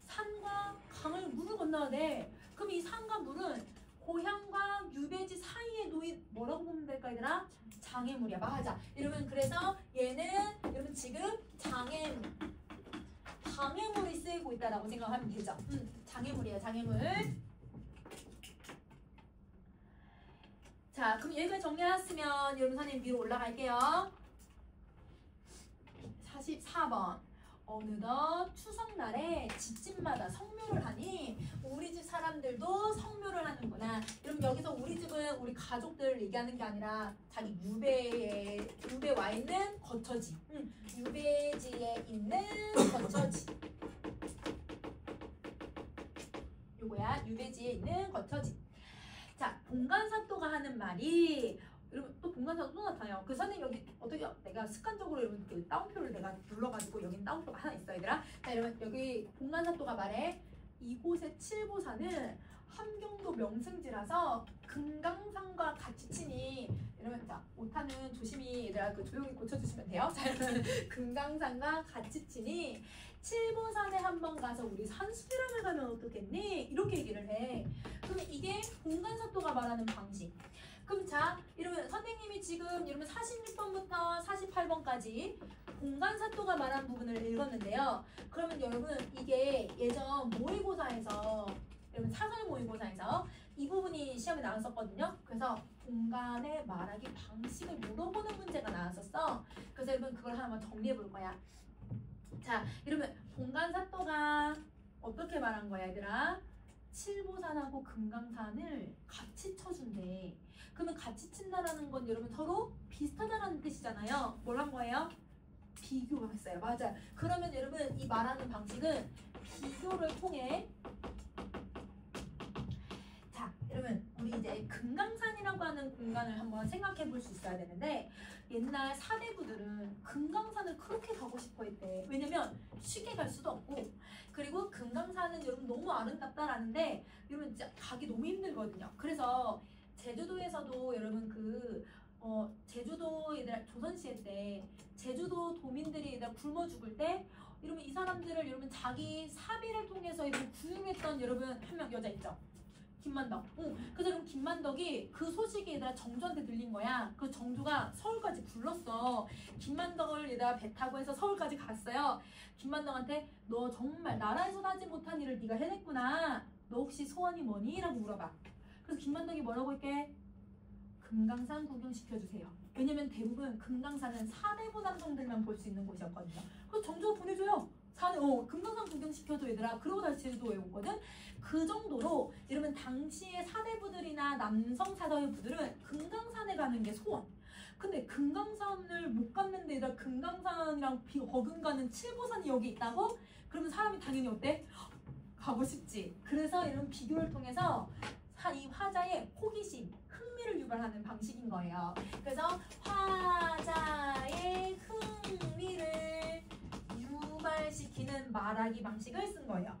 산과 강을 물을 건너야 돼. 그럼 이 산과 물은 고향과 유배지 사이에 놓인 뭐라고 보면 될까 얘들아? 장애물이야. 맞아. 여러분 그래서 얘는 여러분 지금 장애물이 쓰이고 있다라고 생각하면 되죠. 장애물이에요. 장애물. 자, 그럼 여기까지 정리해놨으면 여러분 선생님 위로 올라갈게요. 44번. 어느덧 추석날에 집집마다 성묘를 하니 우리 집 사람들도 성묘를 하는구나. 여러분 여기서 우리 집은 우리 가족들 얘기하는 게 아니라 자기 유배에 와 있는 거처지. 유배지에 있는 거처지. 요거야. 유배지에 있는 거처지. 자, 봉간사또가 하는 말이 여러분 또 봉간사또 또 나타나요. 그 선생님 여기 어떻게 내가 습관적으로 여러분 그 따옴표를 내가 눌러가지고 여긴 따옴표가 하나 있어 얘들아. 자 여러분 여기 봉간사또가 말해 이곳의 칠보산은 함경도 명승지라서 금강산과 같이 치니 이러면 자 오타는 조심히 얘들아 그 조용히 고쳐주시면 돼요. 자 여러분 금강산과 같이 치니 칠보산에 한번 가서 우리 산수비랑을 가면 어떻겠니? 이렇게 얘기를 해. 그러면 이게 봉간사또가 말하는 방식. 그럼 자 이러면 선생님이 지금 여러분 46번부터 48번까지 봉간사또가 말한 부분을 읽었는데요. 그러면 여러분 이게 예전 모의고사에서 여러분 사설 모의고사에서 이 부분이 시험에 나왔었거든요. 그래서 봉간의 말하기 방식을 물어보는 문제가 나왔었어. 그래서 여러분 그걸 한번 정리해 볼 거야. 자 이러면 봉간사또가 어떻게 말한 거야 얘들아? 칠보산하고 금강산을 같이 쳐준대. 그러면 같이 친다라는 건 여러분 서로 비슷하다라는 뜻이잖아요. 뭘 한 거예요? 비교했어요. 맞아요. 그러면 여러분 이 말하는 방식은 비교를 통해 자 여러분 우리 이제 금강산이라고 하는 공간을 한번 생각해 볼 수 있어야 되는데 옛날 사대부들은 금강산을 그렇게 가고 싶어 했대. 왜냐면 쉽게 갈 수도 없고 그리고 금강산은 여러분 너무 아름답다라는데 여러분 진짜 가기 너무 힘들거든요. 그래서 제주도에서도 여러분 제주도 얘들 조선시대 때 제주도 도민들이 얘들 굶어 죽을 때 여러분 이 사람들을 여러분 자기 사비를 통해서 이렇게 구용했던 여러분 한 명 여자 있죠. 김만덕. 그래서 여러분 김만덕이 그 소식이 얘들아 정조한테 들린 거야. 그 정조가 서울까지 불렀어. 김만덕을 얘들아 배 타고 해서 서울까지 갔어요. 김만덕한테 너 정말 나라에서 하지 못한 일을 네가 해냈구나. 너 혹시 소원이 뭐니? 라고 물어봐. 그래서 김만덕이 뭐라고 할게? 금강산 구경시켜주세요. 왜냐면 대부분 금강산은 사대부 남성들만 볼 수 있는 곳이었거든요. 그래서 정조가 보내줘요. 금강산 구경시켜줘 얘들아. 그러고 다시 제주도에 오거든. 그 정도로 여러분 당시의 사대부들이나 남성 사대부들은 금강산에 가는 게 소원. 근데 금강산을 못 갔는데 얘들아 금강산이랑 버금가는 칠보산이 여기 있다고? 그러면 사람이 당연히 어때? 가고 싶지. 그래서 이런 비교를 통해서 이 화자의 호기심, 흥미를 유발하는 방식인 거예요. 그래서 화자의 흥미를 유발시키는 말하기 방식을 쓴 거예요.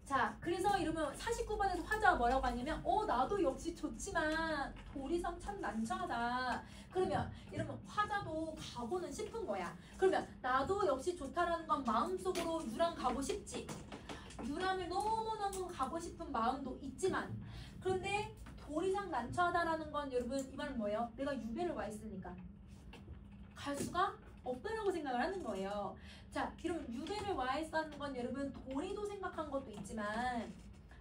자, 그래서 이러면 49번에서 화자가 뭐라고 하냐면 나도 역시 좋지만 도리상 참 난처하다. 그러면 이러면 화자도 가고는 싶은 거야. 그러면 나도 역시 좋다라는 건 마음속으로 유람 가고 싶지. 유람을 너무너무 가고 싶은 마음도 있지만 그런데 도리상 난처하다라는 건 여러분 이 말은 뭐예요? 내가 유배를 와 있으니까 갈 수가 없다라고 생각을 하는 거예요. 자, 그럼 유배를 와 있다는 건 여러분 도리도 생각한 것도 있지만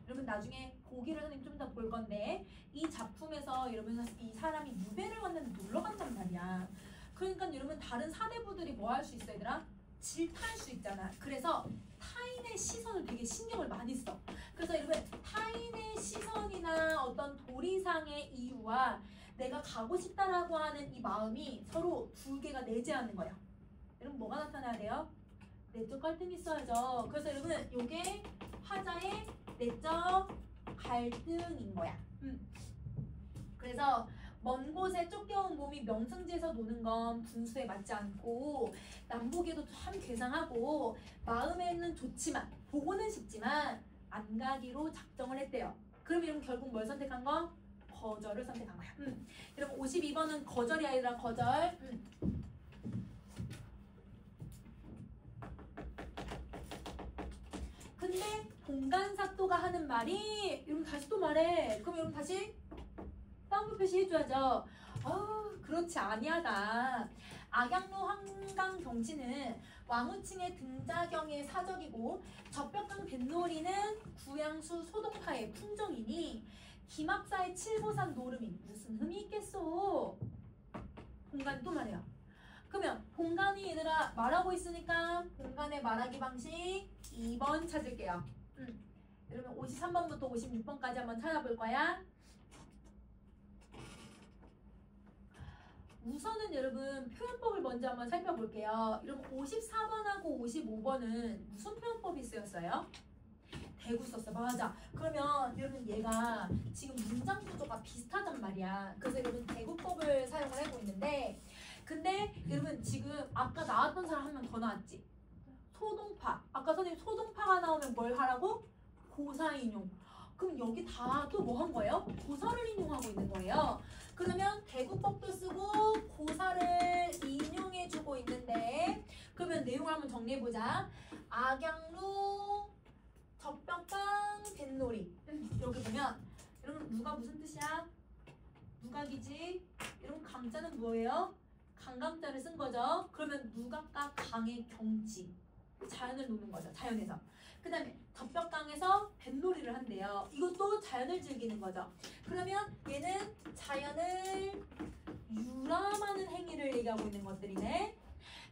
여러분 나중에 보기를 선생님 좀 더 볼 건데 이 작품에서 여러분 이 사람이 유배를 왔는데 놀러 간단 말이야. 그러니까 여러분 다른 사대부들이 뭐 할 수 있어 얘들아? 질타할 수 있잖아. 그래서 타인의 시선을 되게 신경을 많이 써. 그래서 여러분 타인의 시선이나 어떤 도리상의 이유와 내가 가고 싶다라고 하는 이 마음이 서로 두 개가 내재하는 거예요. 여러분 뭐가 나타나야 돼요? 내적 갈등이 있어야죠. 그래서 여러분 이게 화자의 내적 갈등인 거야. 그래서 먼 곳에 쫓겨온 몸이 명승지에서 노는 건 분수에 맞지 않고 남보기에도 참 괴상하고 마음에는 좋지만 보고는 싶지만 안 가기로 작정을 했대요. 그럼 이러면 결국 뭘 선택한 거? 거절을 선택한 거야. 여러분 52번은 거절이 아니라 거절. 근데 봉간사또가 하는 말이 여러분 다시 또 말해. 그럼 여러분 다시 다운표 표시해줘야죠. 그렇지 아니하다. 악양로 한강 경치는 왕우층의 등자경의 사적이고 적벽강 뱃놀이는 구양수 소동파의 풍정이니 기막사의 칠보산 노름이 무슨 흠이 있겠소. 봉간 또 말해요. 그러면 봉간이 얘들아 말하고 있으니까 봉간의 말하기 방식 2번 찾을게요. 여러분 53번부터 56번까지 한번 찾아볼 거야. 우선은 여러분 표현법을 먼저 한번 살펴볼게요. 여러분 54번하고 55번은 무슨 표현법이 쓰였어요? 대구 썼어. 맞아. 그러면 여러분 얘가 지금 문장 구조가 비슷하단 말이야. 그래서 여러분 대구법을 사용을 하고 있는데 근데 여러분 지금 아까 나왔던 사람 한 명 더 나왔지? 소동파. 아까 선생님 소동파가 나오면 뭘 하라고? 고사인용. 그럼 여기 다 또 뭐 한 거예요? 고사를 인용하고 있는 거예요. 그러면 대구법도 쓰고 고사를 인용해주고 있는데 그러면 내용을 한번 정리해보자. 악양루 적벽강 뱃놀이 여기 보면 여러분 누가 무슨 뜻이야? 누각이지? 여러분 강자는 뭐예요? 강강자를 쓴 거죠. 그러면 누각과 강의 경치 자연을 노는 거죠. 자연에서. 그 다음에 적벽강에서 뱃놀이를 한대요. 이것도 자연을 즐기는 거죠. 그러면 얘는 자연을 유람하는 행위를 얘기하고 있는 것들이네.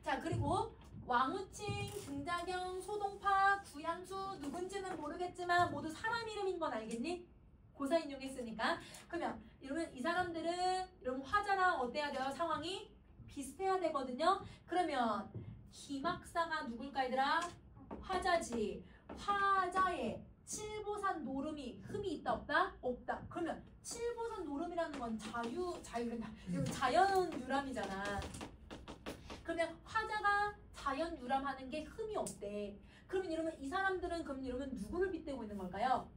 자, 그리고 왕우칭, 등자경, 소동파, 구양수 누군지는 모르겠지만 모두 사람 이름인 건 알겠니? 고사 인용했으니까. 그러면 여러분 이 사람들은 여러분 화자랑 어때야 돼요? 상황이 비슷해야 되거든요. 그러면 기막사가 누굴까 얘들아? 화자지. 화자의 칠보산 노름이 흠이 있다 없다? 없다. 그러면 칠보산 노름이라는 건 자연 유람이잖아. 그러면 화자가 자연 유람하는 게 흠이 없대. 그러면 여러분 이 사람들은 그럼 여러분 누구를 빗대고 있는 걸까요?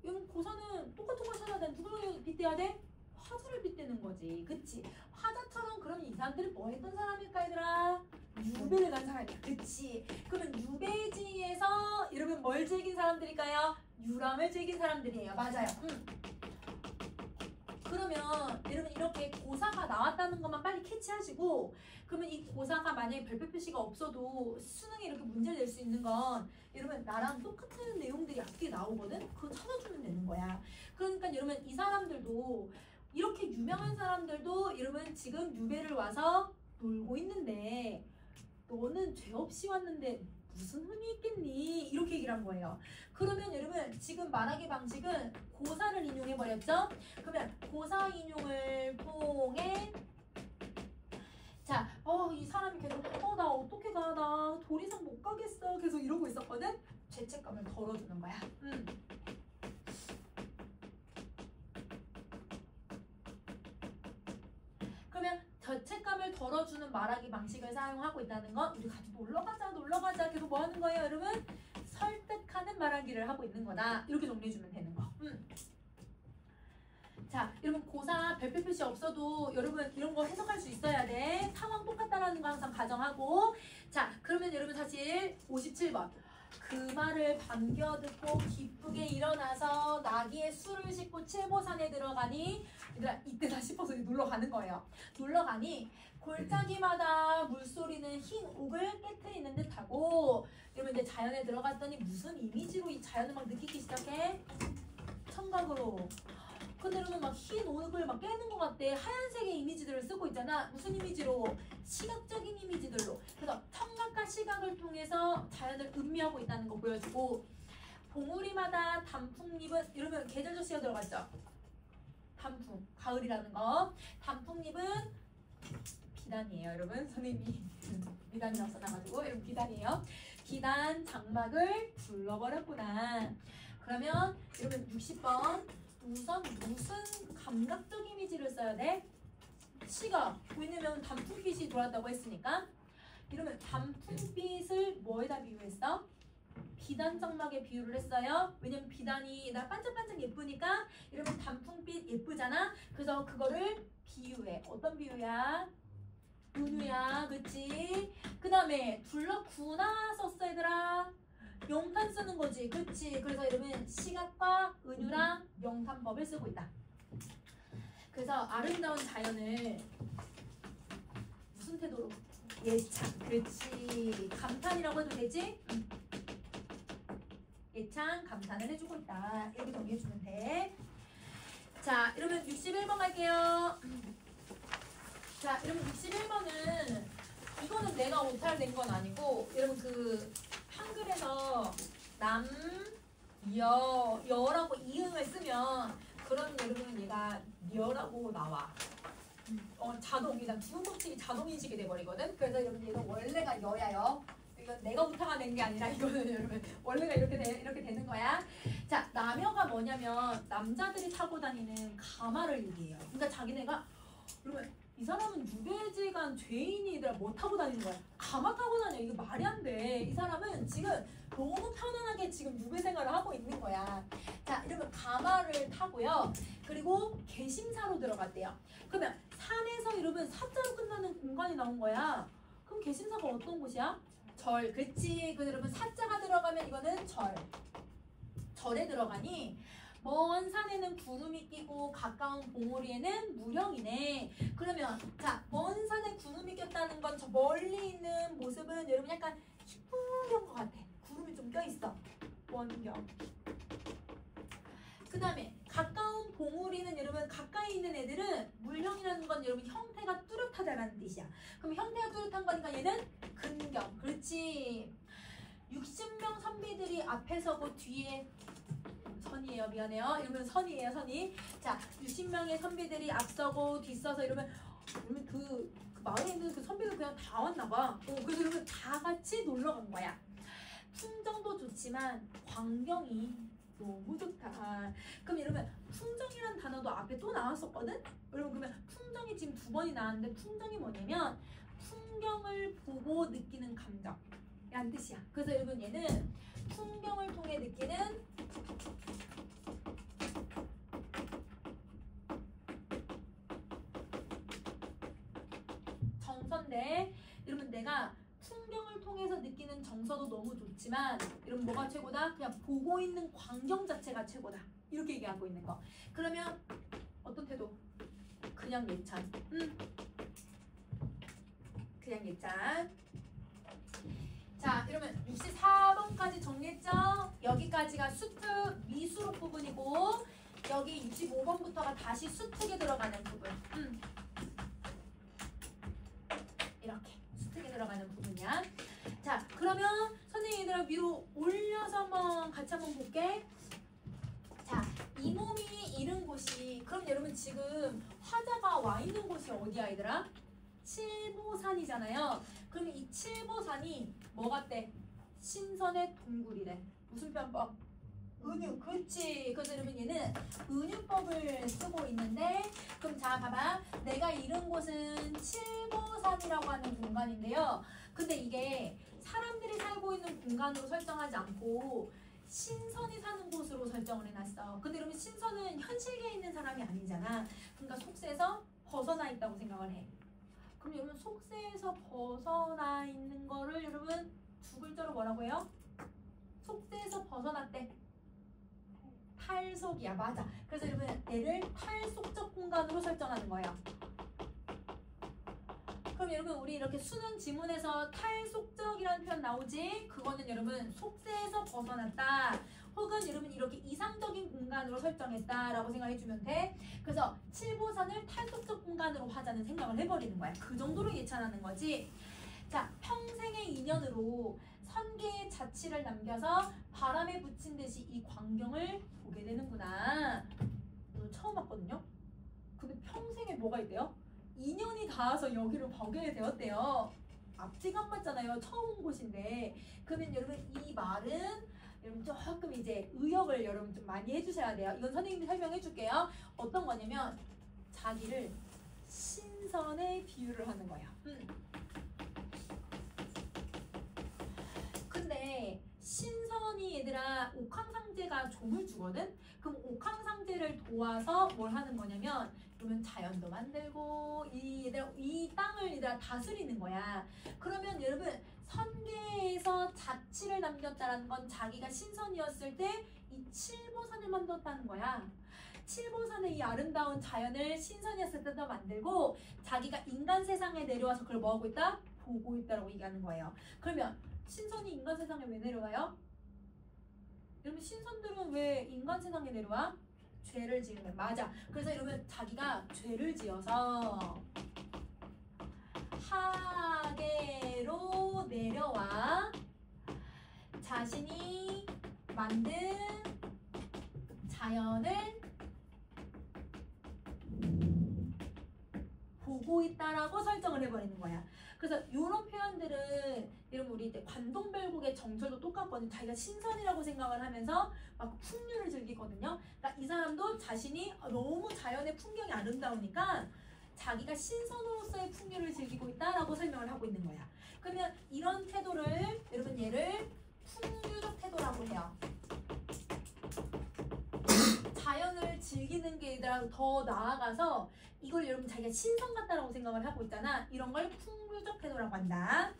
여러분 고사는 똑같은 걸 찾아야 돼. 누구를 빗대야 돼? 화자를 빗대는 거지. 그치? 화자처럼 그러면 이 사람들이 뭐 했던 사람일까 얘들아? 유배를 간 사람이야. 그치? 그러면 유배지에서 여러분 뭘 즐긴 사람들일까요? 유람을 즐긴 사람들이에요. 맞아요. 그러면 여러분 이렇게 고사가 나왔다는 것만 빨리 캐치하시고 그러면 이 고사가 만약에 별표 표시가 없어도 수능에 이렇게 문제를 낼 수 있는 건 여러분 나랑 똑같은 내용들이 앞뒤에 나오거든? 그거 찾아주면 되는 거야. 그러니까 여러분 이 사람들도 이렇게 유명한 사람들도 여러분 지금 유배를 와서 놀고 있는데 너는 죄 없이 왔는데 무슨 흠이 있겠니? 이렇게 얘기를 한 거예요. 그러면 여러분 지금 말하기 방식은 고사를 인용해 버렸죠? 그러면 고사 인용을 통해 자, 이 사람이 계속 나 어떻게 가? 나 도리상 못 가겠어. 계속 이러고 있었거든? 죄책감을 덜어주는 거야. 그러면 죄책감을 덜어주는 말하기 방식을 사용하고 있다는 건 우리 같이 놀러 가자 계속 뭐 하는 거예요 여러분? 설득하는 말하기를 하고 있는 거다. 이렇게 정리해주면 되는 거. 자, 여러분 고사 별표 표시 없어도 여러분 이런 거 해석할 수 있어야 돼. 상황 똑같다라는 거 항상 가정하고. 자, 그러면 여러분 사실 57번 그 말을 반겨 듣고 기쁘게 일어나서 나귀의 술을 싣고 칠보산에 들어가니 얘들아 이때다 싶어서 놀러 가는 거예요. 놀러 가니 골짜기마다 물소리는 흰 옥을 깨트리는 듯하고 여러분 이제 자연에 들어갔더니 무슨 이미지로 이 자연을 막 느끼기 시작해? 청각으로. 근데 여러분 막 흰 옥을 막 깨는 것 같대. 하얀색의 이미지들을 쓰고 있잖아. 무슨 이미지로? 시각적인 이미지들로. 그래서 청각과 시각을 통해서 자연을 음미하고 있다는 거 보여주고 봉우리마다 단풍잎은 여러분 계절 저씨가 들어갔죠? 단풍, 가을이라는 거. 단풍잎은 비단이에요 여러분. 선생님이 비단이라고 써놔가지고 여러분 비단이에요. 비단 장막을 불러버렸구나. 그러면 여러분 60번 우선 무슨 감각적 이미지를 써야 돼? 시각. 왜냐면 단풍빛이 돌았다고 했으니까. 이러면 단풍빛을 뭐에다 비유했어? 비단 장막에 비유를 했어요. 왜냐면 비단이 나 반짝반짝 예쁘니까 이러면 단풍빛 예쁘잖아. 그래서 그거를 비유해. 어떤 비유야? 은유야. 그치? 그 다음에 둘러구나 썼어 얘들아. 명탄 쓰는 거지. 그치? 그래서 이러면 시각과 은유랑 명탄법을 쓰고 있다. 그래서 아름다운 자연을 무슨 태도로? 예찬. 그렇지. 감탄이라고 해도 되지? 예찬, 감탄을 해주고 있다. 이렇게 정리해주면 돼. 자, 이러면 61번 갈게요. 자, 이러면 61번은 이거는 내가 오타를 낸 건 아니고 여러분 그 한글에서 남, 여라고 이응을 쓰면 그런 여러분 얘가 여라고 나와. 자동, 그냥 두음법칙이 자동 인식이 돼버리거든. 그래서 여러분 얘가 원래가 여야요. 이건 내가 오타가 낸 게 아니라 이거는 여러분 원래가 이렇게 되는 거야. 자, 남여가 뭐냐면 남자들이 타고 다니는 가마를 얘기해요. 그러니까 자기네가 여러분 이 사람은 유배지간 죄인이더라 뭐 타고 다니는 거야? 가마 타고 다녀. 이게 말이 안 돼. 이 사람은 지금 너무 편안하게 지금 유배 생활을 하고 있는 거야. 자, 이러면 가마를 타고요. 그리고 개심사로 들어갔대요. 그러면 산에서 이러면 사자로 끝나는 공간이 나온 거야. 그럼 개심사가 어떤 곳이야? 절. 그치? 그 여러분 사자가 들어가면 이거는 절. 절에 들어가니 먼 산에는 구름이 끼고 가까운 봉우리에는 무령이네. 그러면 자, 먼 산에 구름이 꼈다는 건 저 멀리 있는 모습은 여러분 약간 희뿌연 것 같아. 구름이 좀 껴있어. 원경. 그 다음에 가까운 봉우리는 여러분 가까이 있는 애들은 물형이라는 건 여러분 형태가 뚜렷하다라는 뜻이야. 그럼 형태가 뚜렷한 거니까 얘는 근경. 그렇지. 60명 선비들이 앞에 서고 뒤에 선이에요. 미안해요. 이러면 선이에요. 선이. 자, 60명의 선비들이 앞서고 뒤서서 이러면 그 마을에 있는 그 선비들 그냥 다 왔나 봐. 그래서 이러면 다 같이 놀러 간 거야. 풍경도 좋지만 광경이 너무 좋다. 그럼 이러면 풍정이라는 단어도 앞에 또 나왔었거든? 여러분 그러면 풍정이 지금 2번이 나왔는데 풍정이 뭐냐면 풍경을 보고 느끼는 감정 라는 뜻이야. 그래서 여러분 얘는 풍경을 통해 느끼는 정서인데 여러분 내가 풍경을 통해서 느끼는 정서도 너무 좋지만 여러분 뭐가 최고다? 그냥 보고 있는 광경 자체가 최고다. 이렇게 얘기하고 있는 거. 그러면 어떤 태도? 그냥 예찬. 그냥 예찬. 자, 이러면 64번까지 정리했죠? 여기까지가 수특 미수록 부분이고 여기 65번부터가 다시 수특에 들어가는 부분. 그러면 위로 올려서 한번 같이 한번 볼게. 자, 이 몸이 이른 곳이, 그럼 여러분 지금 화자가 와 있는 곳이 어디야 얘들아? 칠보산이잖아요. 그러면 이 칠보산이 뭐 같대? 신선의 동굴이래. 무슨 편법? 은유. 그치. 그래서 여러분 얘는 은유법을 쓰고 있는데, 그럼 자 봐봐. 내가 이른 곳은 칠보산이라고 하는 공간인데요. 근데 이게 사람들이 살고 있는 공간으로 설정하지 않고 신선이 사는 곳으로 설정을 해놨어. 근데 여러분 신선은 현실계에 있는 사람이 아니잖아. 그러니까 속세에서 벗어나 있다고 생각을 해. 그럼 여러분 속세에서 벗어나 있는 거를 여러분 두 글자로 뭐라고 해요? 속세에서 벗어났대. 탈속이야. 맞아. 그래서 여러분 얘를 탈속적 공간으로 설정하는 거예요. 그럼 여러분 우리 이렇게 수능 지문에서 탈속적이라는 표현 나오지? 그거는 여러분 속세에서 벗어났다. 혹은 여러분 이렇게 이상적인 공간으로 설정했다라고 생각해주면 돼. 그래서 칠보산을 탈속적 공간으로 하자는 생각을 해버리는 거야. 그 정도로 예찬하는 거지. 자, 평생의 인연으로 선계의 자취를 남겨서 바람에 붙인 듯이 이 광경을 보게 되는구나. 오늘 처음 봤거든요. 근데 평생에 뭐가 있대요? 인연이 닿아서 여기를 보게 되었대요. 앞뒤가 안 맞잖아요. 처음 온 곳인데. 그러면 여러분 이 말은 여러분 조금 이제 의역을 여러분 좀 많이 해주셔야 돼요. 이건 선생님이 설명해 줄게요. 어떤 거냐면 자기를 신선에 비유를 하는 거예요. 근데 신선이 얘들아 옥황상제가 종을 주거든? 그럼 옥황상제를 도와서 뭘 하는 거냐면 그러면 자연도 만들고 이 땅을 얘들아 다스리는 거야. 그러면 여러분 선계에서 자취를 남겼다는 건 자기가 신선이었을 때 이 칠보산을 만들었다는 거야. 칠보산의 이 아름다운 자연을 신선이었을 때도 만들고 자기가 인간 세상에 내려와서 그걸 뭐 하고 있다? 보고 있다라고 얘기하는 거예요. 그러면 신선이 인간 세상에 왜 내려와요? 여러분 신선들은 왜 인간 세상에 내려와? 죄를 지은 거예요. 맞아. 그래서 여러분 자기가 죄를 지어서 하계로 내려와 자신이 만든 자연을 보고 있다라고 설정을 해버리는 거야. 그래서 이런 표현들은 여러분 우리 이제 관동별곡의 정철도 똑같거든요. 자기가 신선이라고 생각을 하면서 막 풍류를 즐기거든요. 그러니까 이 사람도 자신이 너무 자연의 풍경이 아름다우니까 자기가 신선으로서의 풍류를 즐기고 있다라고 설명을 하고 있는 거야. 그러면 이런 태도를 여러분 얘를 풍류적 태도라고 해요. 자연을 즐기는 게 더 나아가서 이걸 여러분 자기가 신선 같다라고 생각을 하고 있잖아. 이런 걸 풍류적 태도라고 한다.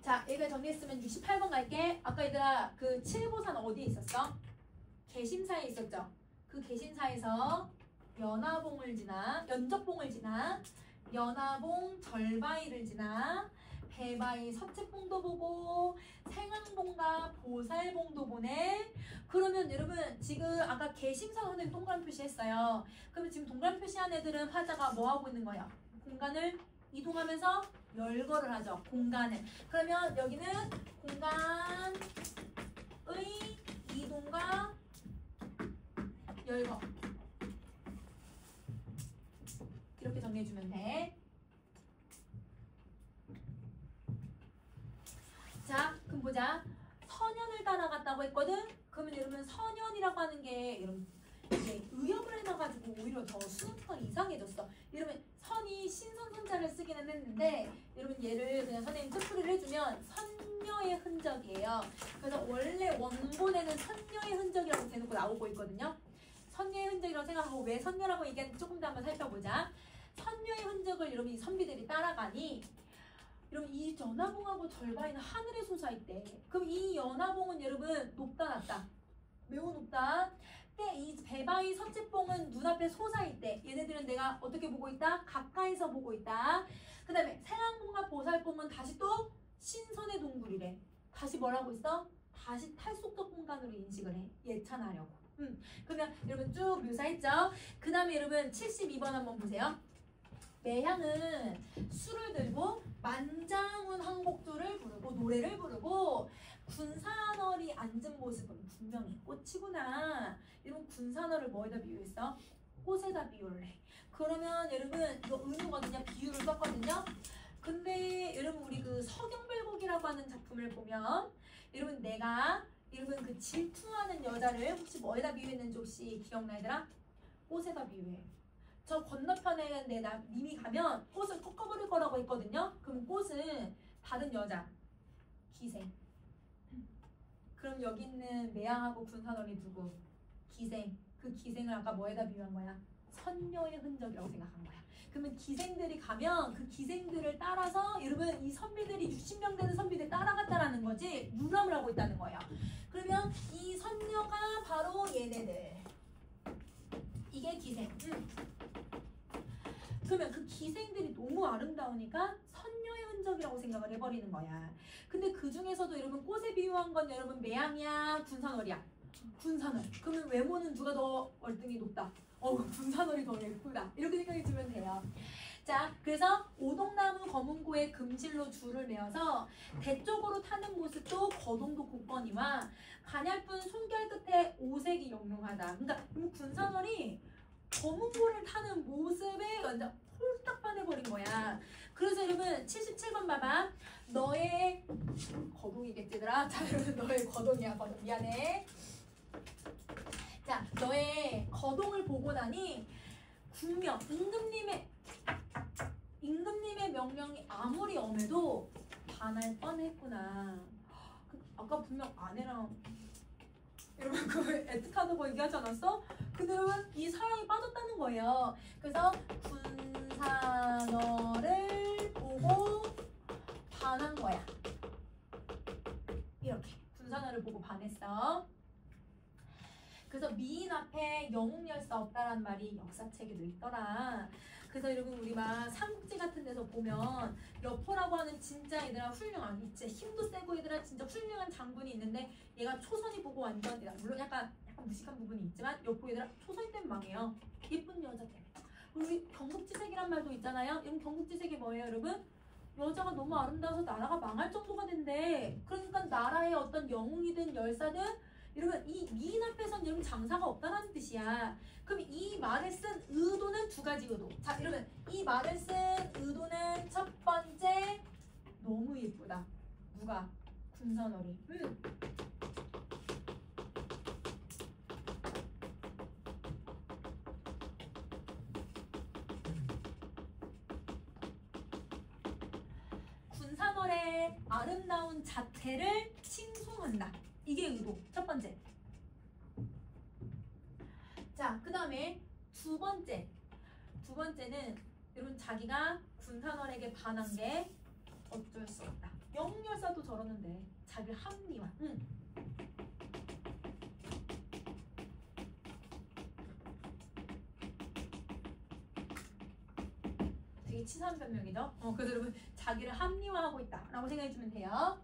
자, 얘가 정리했으면 68번 갈게. 아까 얘들아 그 칠보산 어디에 있었어? 개심사에 있었죠. 그 개심사에서 연화봉을 지나 연적봉을 지나 연화봉 절바위를 지나 배바위 서채봉도 보고 생항봉과 보살봉도 보네. 그러면 여러분 지금 아까 개심사 선생님 동그란 표시했어요. 그러면 지금 동그란 표시한 애들은 화자가 뭐 하고 있는 거예요? 공간을 이동하면서 열거를 하죠. 공간을. 그러면 여기는 공간의 이동과 열거. 이렇게 정리해주면 돼. 자, 그럼 보자. 선연을 따라갔다고 했거든? 그러면 여러분 선연이라고 하는 게 여러분 이제 의역을 해놔가지고 오히려 더 수능가 이상해졌어. 여러분 선이 신선선자를 쓰기는 했는데 여러분 얘를 그냥 선생님 뜻풀이를 해주면 선녀의 흔적이에요. 그래서 원래 원본에는 선녀의 흔적이라고 대놓고 나오고 있거든요. 선녀의 흔적이라고 생각하고 왜 선녀라고 얘기하는지 조금 더 한번 살펴보자. 선녀의 흔적을 여러분 이 선비들이 따라가니 여러분 이 연화봉하고 절바위는 하늘에 솟아있대. 그럼 이 연화봉은 여러분 높다 낮다? 매우 높다. 근데 이 배바위 서채봉은 눈앞에 솟아있대. 얘네들은 내가 어떻게 보고 있다? 가까이서 보고 있다. 그 다음에 생항봉과 보살봉은 다시 또 신선의 동굴이래. 다시 뭐라고 있어? 다시 탈속적 공간으로 인식을 해. 예찬하려고. 그러면 여러분 쭉 묘사했죠? 그 다음에 여러분 72번 한번 보세요. 매향은 술을 들고 만장훈 항복조를 부르고 노래를 부르고 군산월이 앉은 모습은 분명히 꽃이구나. 여러분 군산월을 뭐에다 비유했어? 꽃에다 비유를 해. 그러면 여러분 이거 은유거든요. 비유를 썼거든요. 근데 여러분 우리 그 서경별곡이라고 하는 작품을 보면 여러분 여러분 그 질투하는 여자를 혹시 뭐에다 비유했는지 혹시 기억나 얘들아? 꽃에다 비유해. 저 건너편에 님이 가면 꽃을 꺾어버릴 거라고 했거든요. 그럼 꽃은 다른 여자 기생. 그럼 여기 있는 매양하고 군산월이 누구? 기생. 그 기생을 아까 뭐에다 비유한 거야? 선녀의 흔적이라고 생각한 거야. 그러면 기생들이 가면 그 기생들을 따라서 여러분 이 선비들이 60명 되는 선비들 따라갔다라는 거지 유람을 하고 있다는 거예요. 그러면 이 선녀가 바로 얘네들. 이게 기생. 그러면 그 기생들이 너무 아름다우니까 선녀의 흔적이라고 생각을 해버리는 거야. 근데 그 중에서도 여러분 꽃에 비유한 건 여러분 매양이야 군산월이야? 군산월. 그러면 외모는 누가 더 월등히 높다? 군산월이 더 예쁘다. 이렇게 생각해 주면 돼요. 자, 그래서 오동나무 검은고에 금실로 줄을 메어서 대 쪽으로 타는 모습도 거동도 굳거니와 가냘픈 손결 끝에 오색이 영롱하다. 그러니까 군산월이 검은고를 타는 모습에 완전 홀딱 반해버린 거야. 그래서 여러분 77번 봐봐. 너의 거동이겠지더라. 자, 여러분 너의 거동이야. 거동. 미안해. 자, 너의 거동을 보고 나니 분명 임금님의 명령이 아무리 엄해도 반할 뻔했구나. 아까 분명 아내랑 여러분 그 애틋하다고 얘기하지 않았어? 근데 여러분 이 사랑이 빠졌다는 거예요. 그래서 군산월을 보고 반한 거야. 이렇게 군산월을 보고 반했어. 그래서 미인 앞에 영웅열사 없다란 말이 역사책에도 있더라. 그래서 여러분 우리 막 삼국지 같은 데서 보면 여포라고 하는 진짜 얘들아 훌륭한 진짜 힘도 세고 얘들아 진짜 훌륭한 장군이 있는데 얘가 초선이 보고 완전 물론 약간 무식한 부분이 있지만 여포 얘들아 초선이 때문에 망해요. 예쁜 여자 때문에. 우리 경국지색이란 말도 있잖아요. 이런 경국지색이 뭐예요 여러분? 여자가 너무 아름다워서 나라가 망할 정도가 된대. 그러니까 나라의 어떤 영웅이든 열사든 여러분 이 미인 앞에선 여러분 장사가 없다는 뜻이야. 그럼 이 말을 쓴 의도는 두 가지 의도. 자 여러분 이 말을 쓴 의도는 첫 번째 너무 예쁘다. 누가? 군산월이. 군산월의 아름다운 자태를 칭송한다. 이게 의도. 첫 번째. 자, 그 다음에 두 번째는 여러분 자기가 군산월에게 반한 게 어쩔 수 없다. 영웅열사도 저러는데 자기를 합리화. 되게 치사한 변명이죠. 그래서 여러분 자기를 합리화하고 있다라고 생각해주면 돼요.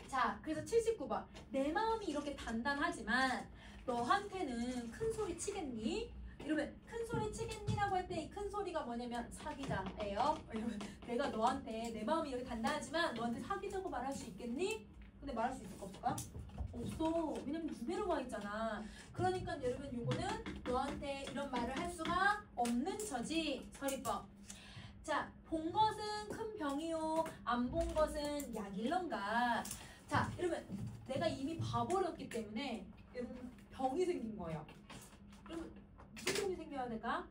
자, 그래서 79번. 내 마음이 이렇게 단단하지만 너한테는 큰 소리 치겠니? 이러면 큰 소리 치겠니라고 할 때 이 큰 소리가 뭐냐면 사귀자예요. 이러면 내가 너한테 내 마음이 이렇게 단단하지만 너한테 사귀자고 말할 수 있겠니? 근데 말할 수 있을까 없을까? 없어. 왜냐면 유배로 와 있잖아. 그러니까 여러분 요거는 너한테 이런 말을 할 수가 없는 처지. 서리법. 자, 본 것은 큰 병이요. 안 본 것은 약일런가. 자, 여러분 내가 이미 봐버렸기 때문에 여러분 병이 생긴 거예요. 여러분 무슨 병이 생겨야 될까?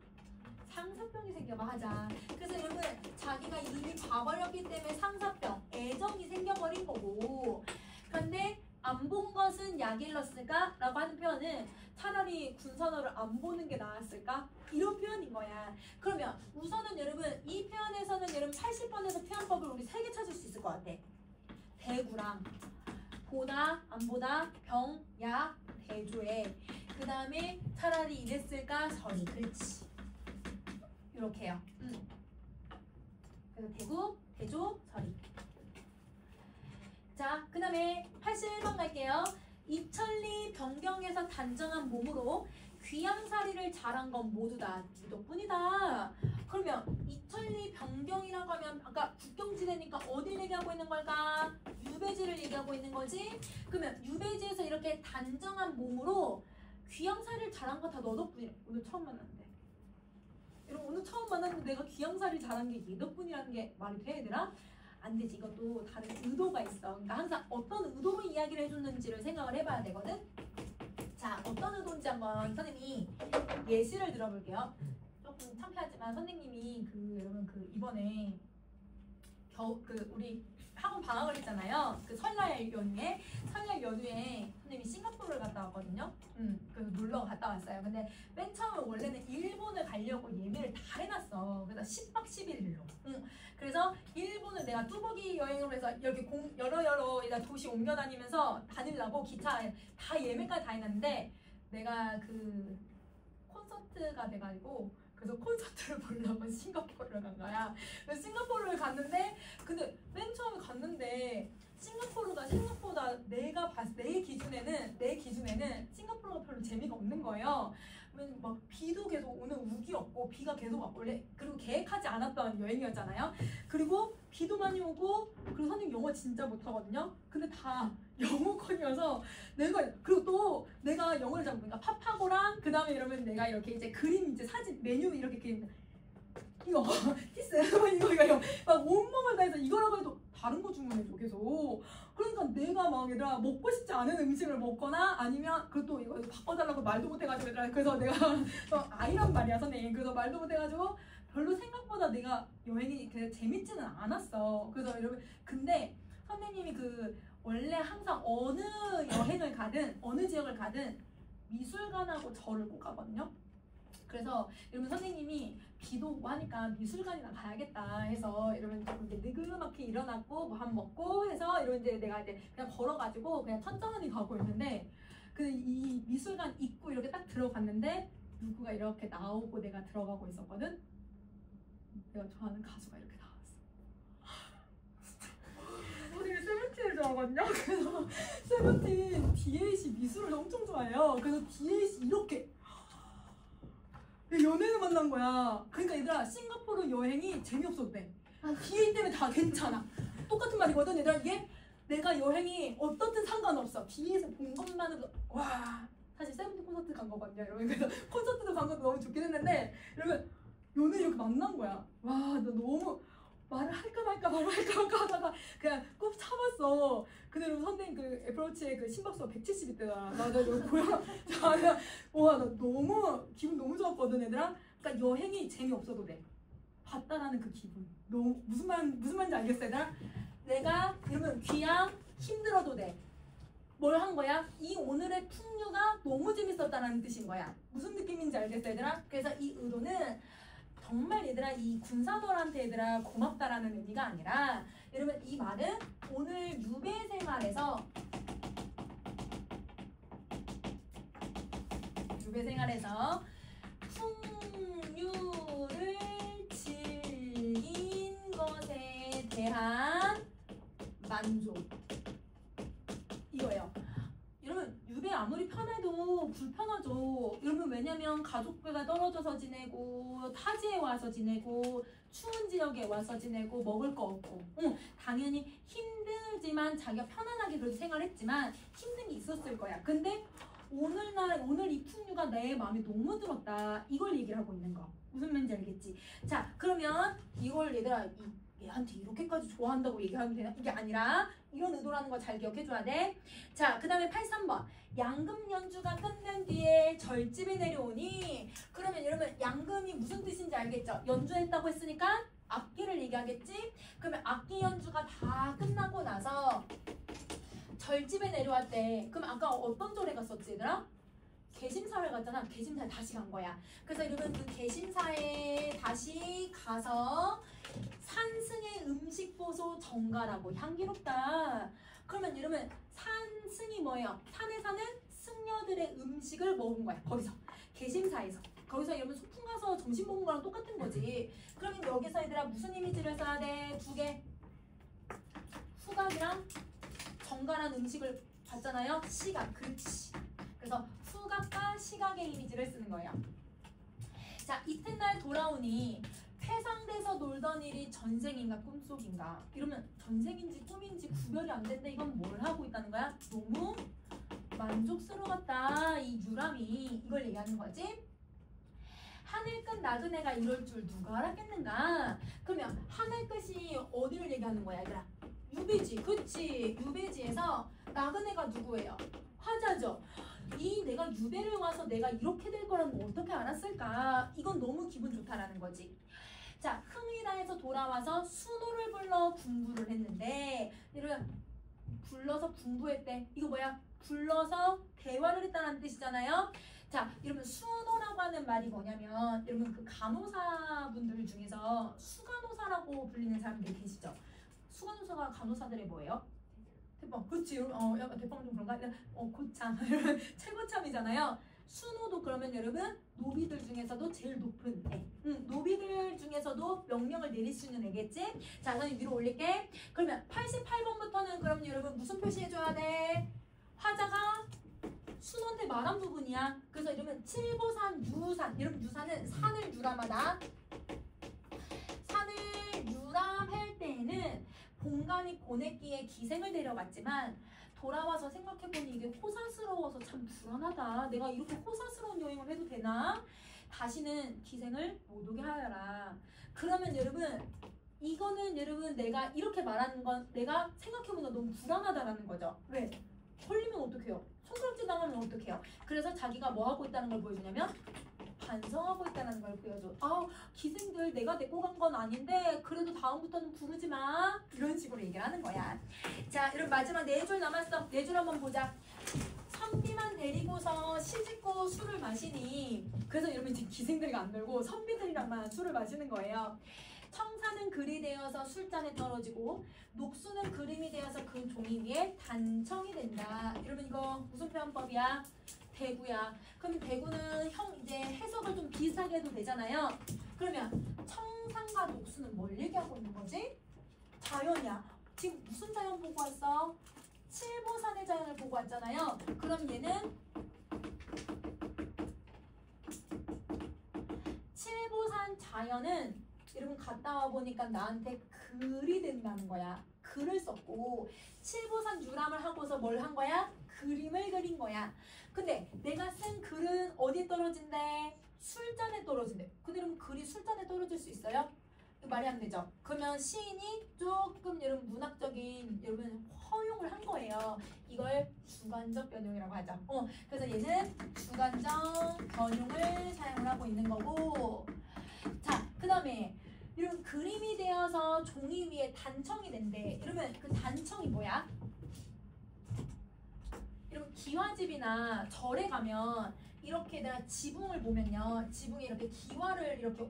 상사병이 생겨봐 하자. 그래서 여러분 자기가 이미 봐버렸기 때문에 상사병, 애정이 생겨버린 거고. 그런데 안 본 것은 약일렀을까? 라고 하는 표현은 차라리 군산월을 안 보는 게 나았을까? 이런 표현인 거야. 그러면 우선은 여러분 이 표현에서는 여러분 80번에서 표현법을 우리 3개 찾을 수 있을 것 같아. 대구랑 보다, 안 보다, 병, 약, 대조에 그 다음에 차라리 이랬을까? 서리. 그렇지. 이렇게요. 그래서 대구, 대조, 서리. 자, 그 다음에 81번 갈게요. 입천리 변경에서 단정한 몸으로 귀양살이를 잘한 건 모두 다 네 덕분이다. 그러면 이천리 변경이라고 하면 아까 국경지대니까 어디를 얘기하고 있는 걸까? 유배지를 얘기하고 있는 거지? 그러면 유배지에서 이렇게 단정한 몸으로 귀양살이를 잘한 거 다 너 덕분이야. 오늘 처음 만났는데. 여러분 오늘 처음 만났는데 내가 귀양살이 잘한 게 얘 덕분이라는 게 말이 돼 얘들아? 안 되지. 이것도 다른 의도가 있어. 그러니까 항상 어떤 의도로 이야기를 해줬는지를 생각을 해봐야 되거든. 자, 어떤 의도인지 한번 선생님이 예시를 들어볼게요. 조금 창피하지만 선생님이 여러분 이번에 우리 학원 방학을 했잖아요. 설날 연휴에 선생님이 싱가포르를 갔다 왔거든요. 그래서 놀러 갔다 왔어요. 근데 맨 처음에 원래는 일본을 가려고 예매를 다 해놨어. 그래서 10박 11일로. 그래서 일본을 내가 뚜벅이 여행으로 해서 이렇게 여러 도시 옮겨 다니면서 다니려고 기차 다 예매까지 다 해놨는데 내가 콘서트가 돼가지고 그래서 콘서트를 보려고 싱가포르를 간 거야. 그래서 싱가포르를 갔는데 근데 맨 처음에 갔는데 싱가포르가 생각보다 내 기준에는 싱가포르가 별로 재미가 없는 거예요. 막 비도 계속 오는 우기였고 비가 계속 왔고 그리고 계획하지 않았던 여행이었잖아요. 그리고 비도 많이 오고 그리고 선생님 영어 진짜 못하거든요. 근데 다 영어권이어서 그리고 또 내가 영어를 잘 모르니까 파파고랑 그 다음에 이러면 내가 이렇게 이제 그림 이제 사진 메뉴 이렇게 그림 이거 키스 이거 막 온몸을 다해서 이거라고 해도 다른 거 주문해줘 계속. 그러니까 내가 막 얘들아 먹고 싶지 않은 음식을 먹거나 아니면 그것도 이거 바꿔달라고 말도 못해가지고 얘들아 그래서 내가 아이란 말이야 선생님. 그래서 말도 못해가지고 별로 생각보다 내가 여행이 재밌지는 않았어. 그래서 여러분 근데 선생님이 원래 항상 어느 여행을 가든 어느 지역을 가든 미술관하고 절을 꼭 가거든요. 그래서 여러분 선생님이 비도 오고 하니까 미술관이나 가야겠다 해서 이러면 좀 이제 느그막히 일어났고 뭐 밥 먹고 해서 이러면 이제 내가 이제 그냥 걸어가지고 그냥 천천히 가고 있는데 이 미술관 입구 이렇게 딱 들어갔는데 누구가 이렇게 나오고 내가 들어가고 있었거든. 내가 좋아하는 가수가 이렇게 나왔어. 되게 세븐틴을 좋아하거든요. 그래서 세븐틴 DAC 미술을 엄청 좋아해요. 그래서 DAC 이렇게 연예인을 만난 거야. 그러니까 얘들아 싱가포르 여행이 재미없어도 돼. DA 때문에 다 괜찮아. 똑같은 말이거든. 얘들아 이게 내가 여행이 어떻든 상관없어. DA에서 본 것만으로도 와 사실 세븐틴 콘서트 간 거거든요. 여러분 그래서 콘서트도 간 것도 너무 좋긴 했는데 여러분 연예인 이렇게 만난 거야. 와 나 너무 말을 할까 말까 하다가 그냥 꼭 참았어. 근데 여러분 선생님 애플워치의 심박수가 170 있대더라. 나 이거 고야 와 나 너무 기분 너무 좋았거든 얘들아. 그러니까 여행이 재미없어도 돼. 봤다라는 그 기분. 너무 무슨 말인지 알겠어 얘들아? 내가 그러면 귀양 힘들어도 돼. 뭘 한 거야? 이 오늘의 풍류가 너무 재밌었다라는 뜻인 거야. 무슨 느낌인지 알겠어 얘들아? 그래서 이 의도는 정말 얘들아 이 군사들한테 얘들아 고맙다라는 의미가 아니라 여러분 이 말은 오늘 유배 생활에서 풍류를 즐긴 것에 대한 만족 이거예요. 여러분 유배 아무리 편해도 불편하죠. 여러분 왜냐면 가족들과 떨어져서 지내고 타지에 와서 지내고 추운 지역에 와서 지내고 먹을 거 없고 당연히 힘들지만 자기가 편안하게 그래도 생활했지만 힘든 게 있었을 거야. 근데 오늘 이 풍류가 내 마음에 너무 들었다. 이걸 얘기를 하고 있는 거. 무슨 말인지 알겠지? 자 그러면 이걸 얘들아 얘한테 이렇게까지 좋아한다고 얘기하면 되나? 이게 아니라 이런 의도라는 거 잘 기억해줘야 돼. 자, 그 다음에 83번. 양금 연주가 끝난 뒤에 절집에 내려오니 그러면 여러분 양금이 무슨 뜻인지 알겠죠? 연주했다고 했으니까 악기를 얘기하겠지? 그러면 악기 연주가 다 끝나고 나서 절집에 내려왔대. 그럼 아까 어떤 절에 갔었지 얘들아? 개심사를 갔잖아. 개심사에 다시 간 거야. 그래서 여러분 그 개심사에 다시 가서 산승의 음식 보소 정갈하고 향기롭다. 그러면 여러분 산승이 뭐예요? 산에 사는 승려들의 음식을 먹은 거야. 거기서 개심사에서. 거기서 여러분 소풍 가서 점심 먹은 거랑 똑같은 거지. 그러면 여기서 얘들아 무슨 이미지를 써야 돼? 두 개. 후각이랑 정갈한 음식을 봤잖아요. 시각. 그렇지. 그래서 후각과 시각의 이미지를 쓰는 거예요. 자, 이튿날 돌아오니 해상돼서 놀던 일이 전생인가 꿈속인가? 이러면 전생인지 꿈인지 구별이 안 된다. 이건 뭘 하고 있다는 거야? 너무 만족스러웠다. 이 유람이 이걸 얘기하는 거지. 하늘끝 나그네가 이럴 줄 누가 알았겠는가? 그러면 하늘끝이 어디를 얘기하는 거야, 얘들아? 유배지, 그치? 유배지에서 나그네가 누구예요? 화자죠. 이 내가 유배를 와서 내가 이렇게 될 거라는 거 어떻게 알았을까? 이건 너무 기분 좋다라는 거지. 자, 흥이다에서 돌아와서 순호를 불러 분부를 했는데, 이러면 불러서 분부했대. 이거 뭐야? 불러서 대화를 했다는 뜻이잖아요. 자, 이러면 순호라고 하는 말이 뭐냐면, 여러분 그 간호사분들 중에서 수간호사라고 불리는 사람들이 계시죠? 수간호사가 간호사들의 뭐예요? 대빵, 그렇지. 약간 대빵 좀 그런가? 고참, 최고참이잖아요. 순호도 그러면 여러분 노비들 중에서도 제일 높은 애. 노비들 중에서도 명령을 내릴 수 있는 애겠지? 자, 선생님 위로 올릴게. 그러면 88번부터는 그럼 여러분 무슨 표시해줘야 돼? 화자가 순호한테 말한 부분이야. 그래서 이러면 칠보산, 유산. 여러분 유산은 산을 유람하다. 산을 유람할 때에는 본관이 보냈기에 기생을 데려갔지만 돌아와서 생각해보니 이게 호사스러워서 참 불안하다. 내가 이렇게 호사스러운 여행을 해도 되나? 다시는 기생을 못 오게 하여라. 그러면 여러분 이거는 여러분 내가 이렇게 말하는 건 내가 생각해보니까 너무 불안하다라는 거죠. 왜? 걸리면 어떡해요? 손가락질 당하면 어떡해요? 그래서 자기가 뭐 하고 있다는 걸 보여주냐면 반성하고 있다는 걸 보여줘. 기생들 내가 데리고 간 건 아닌데 그래도 다음부터는 부르지 마. 이런 식으로 얘기를 하는 거야. 자, 여러분 마지막 4줄 남았어. 4줄 한번 보자. 선비만 데리고서 시집고 술을 마시니, 그래서 여러분 지금 기생들과 안 놀고 선비들이랑만 술을 마시는 거예요. 청사는 글이 되어서 술잔에 떨어지고 녹수는 그림이 되어서 그 종이 위에 단청이 된다. 여러분 이거 무슨 표현법이야? 대구야. 그럼 대구는 이제 해석을 좀 비슷하게 해도 되잖아요. 그러면 청산과 녹수는 뭘 얘기하고 있는 거지? 자연이야. 지금 무슨 자연 보고 왔어? 칠보산의 자연을 보고 왔잖아요. 그럼 얘는 칠보산 자연은 여러분 갔다 와 보니까 나한테 글이 된다는 거야. 글을 썼고 칠보산 유람을 하고서 뭘 한 거야? 그림을 그린 거야. 근데 내가 쓴 글은 어디에 떨어진대? 술잔에 떨어진대. 근데 여러분 글이 술잔에 떨어질 수 있어요? 말이 안 되죠. 그러면 시인이 조금 여러분 문학적인 여러분 허용을 한 거예요. 이걸 주관적 변용이라고 하죠. 그래서 얘는 주관적 변용을 사용을 하고 있는 거고. 자, 그 다음에 이런 그림이 되어서 종이 위에 단청이 된대. 이러면 그 단청이 뭐야? 이런 기와집이나 절에 가면 이렇게 내가 지붕을 보면요, 지붕에 이렇게 기와를 이렇게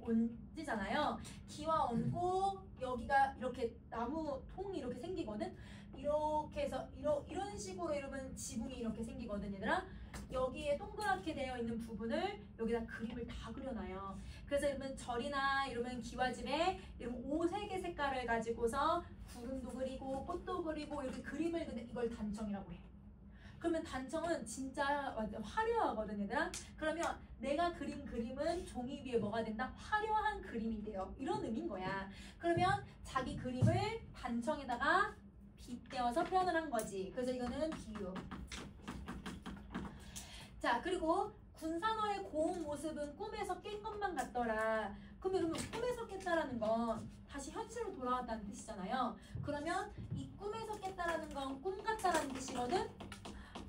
얹잖아요. 기와 얹고 여기가 이렇게 나무 통이 이렇게 생기거든. 이렇게 해서 이런 식으로 이러면 지붕이 이렇게 생기거든, 얘들아. 여기에 동그랗게 되어 있는 부분을 여기다 그림을 다 그려놔요. 그래서 이러면 절이나 이러면 기와집에 이러면 오색의 색깔을 가지고서 구름도 그리고 꽃도 그리고 이렇게 그림을 그리는데 이걸 단청이라고 해. 그러면 단청은 진짜 완전 화려하거든, 얘들아. 그러면 내가 그린 그림은 종이 위에 뭐가 된다? 화려한 그림이 돼요. 이런 의미인 거야. 그러면 자기 그림을 단청에다가 빗대어서 표현을 한 거지. 그래서 이거는 비유. 자, 그리고 군산어의 고운 모습은 꿈에서 깬 것만 같더라. 그러면 꿈에서 깼다라는 건 다시 현실로 돌아왔다는 뜻이잖아요. 그러면 이 꿈에서 깼다라는 건 꿈 같다라는 뜻이거든.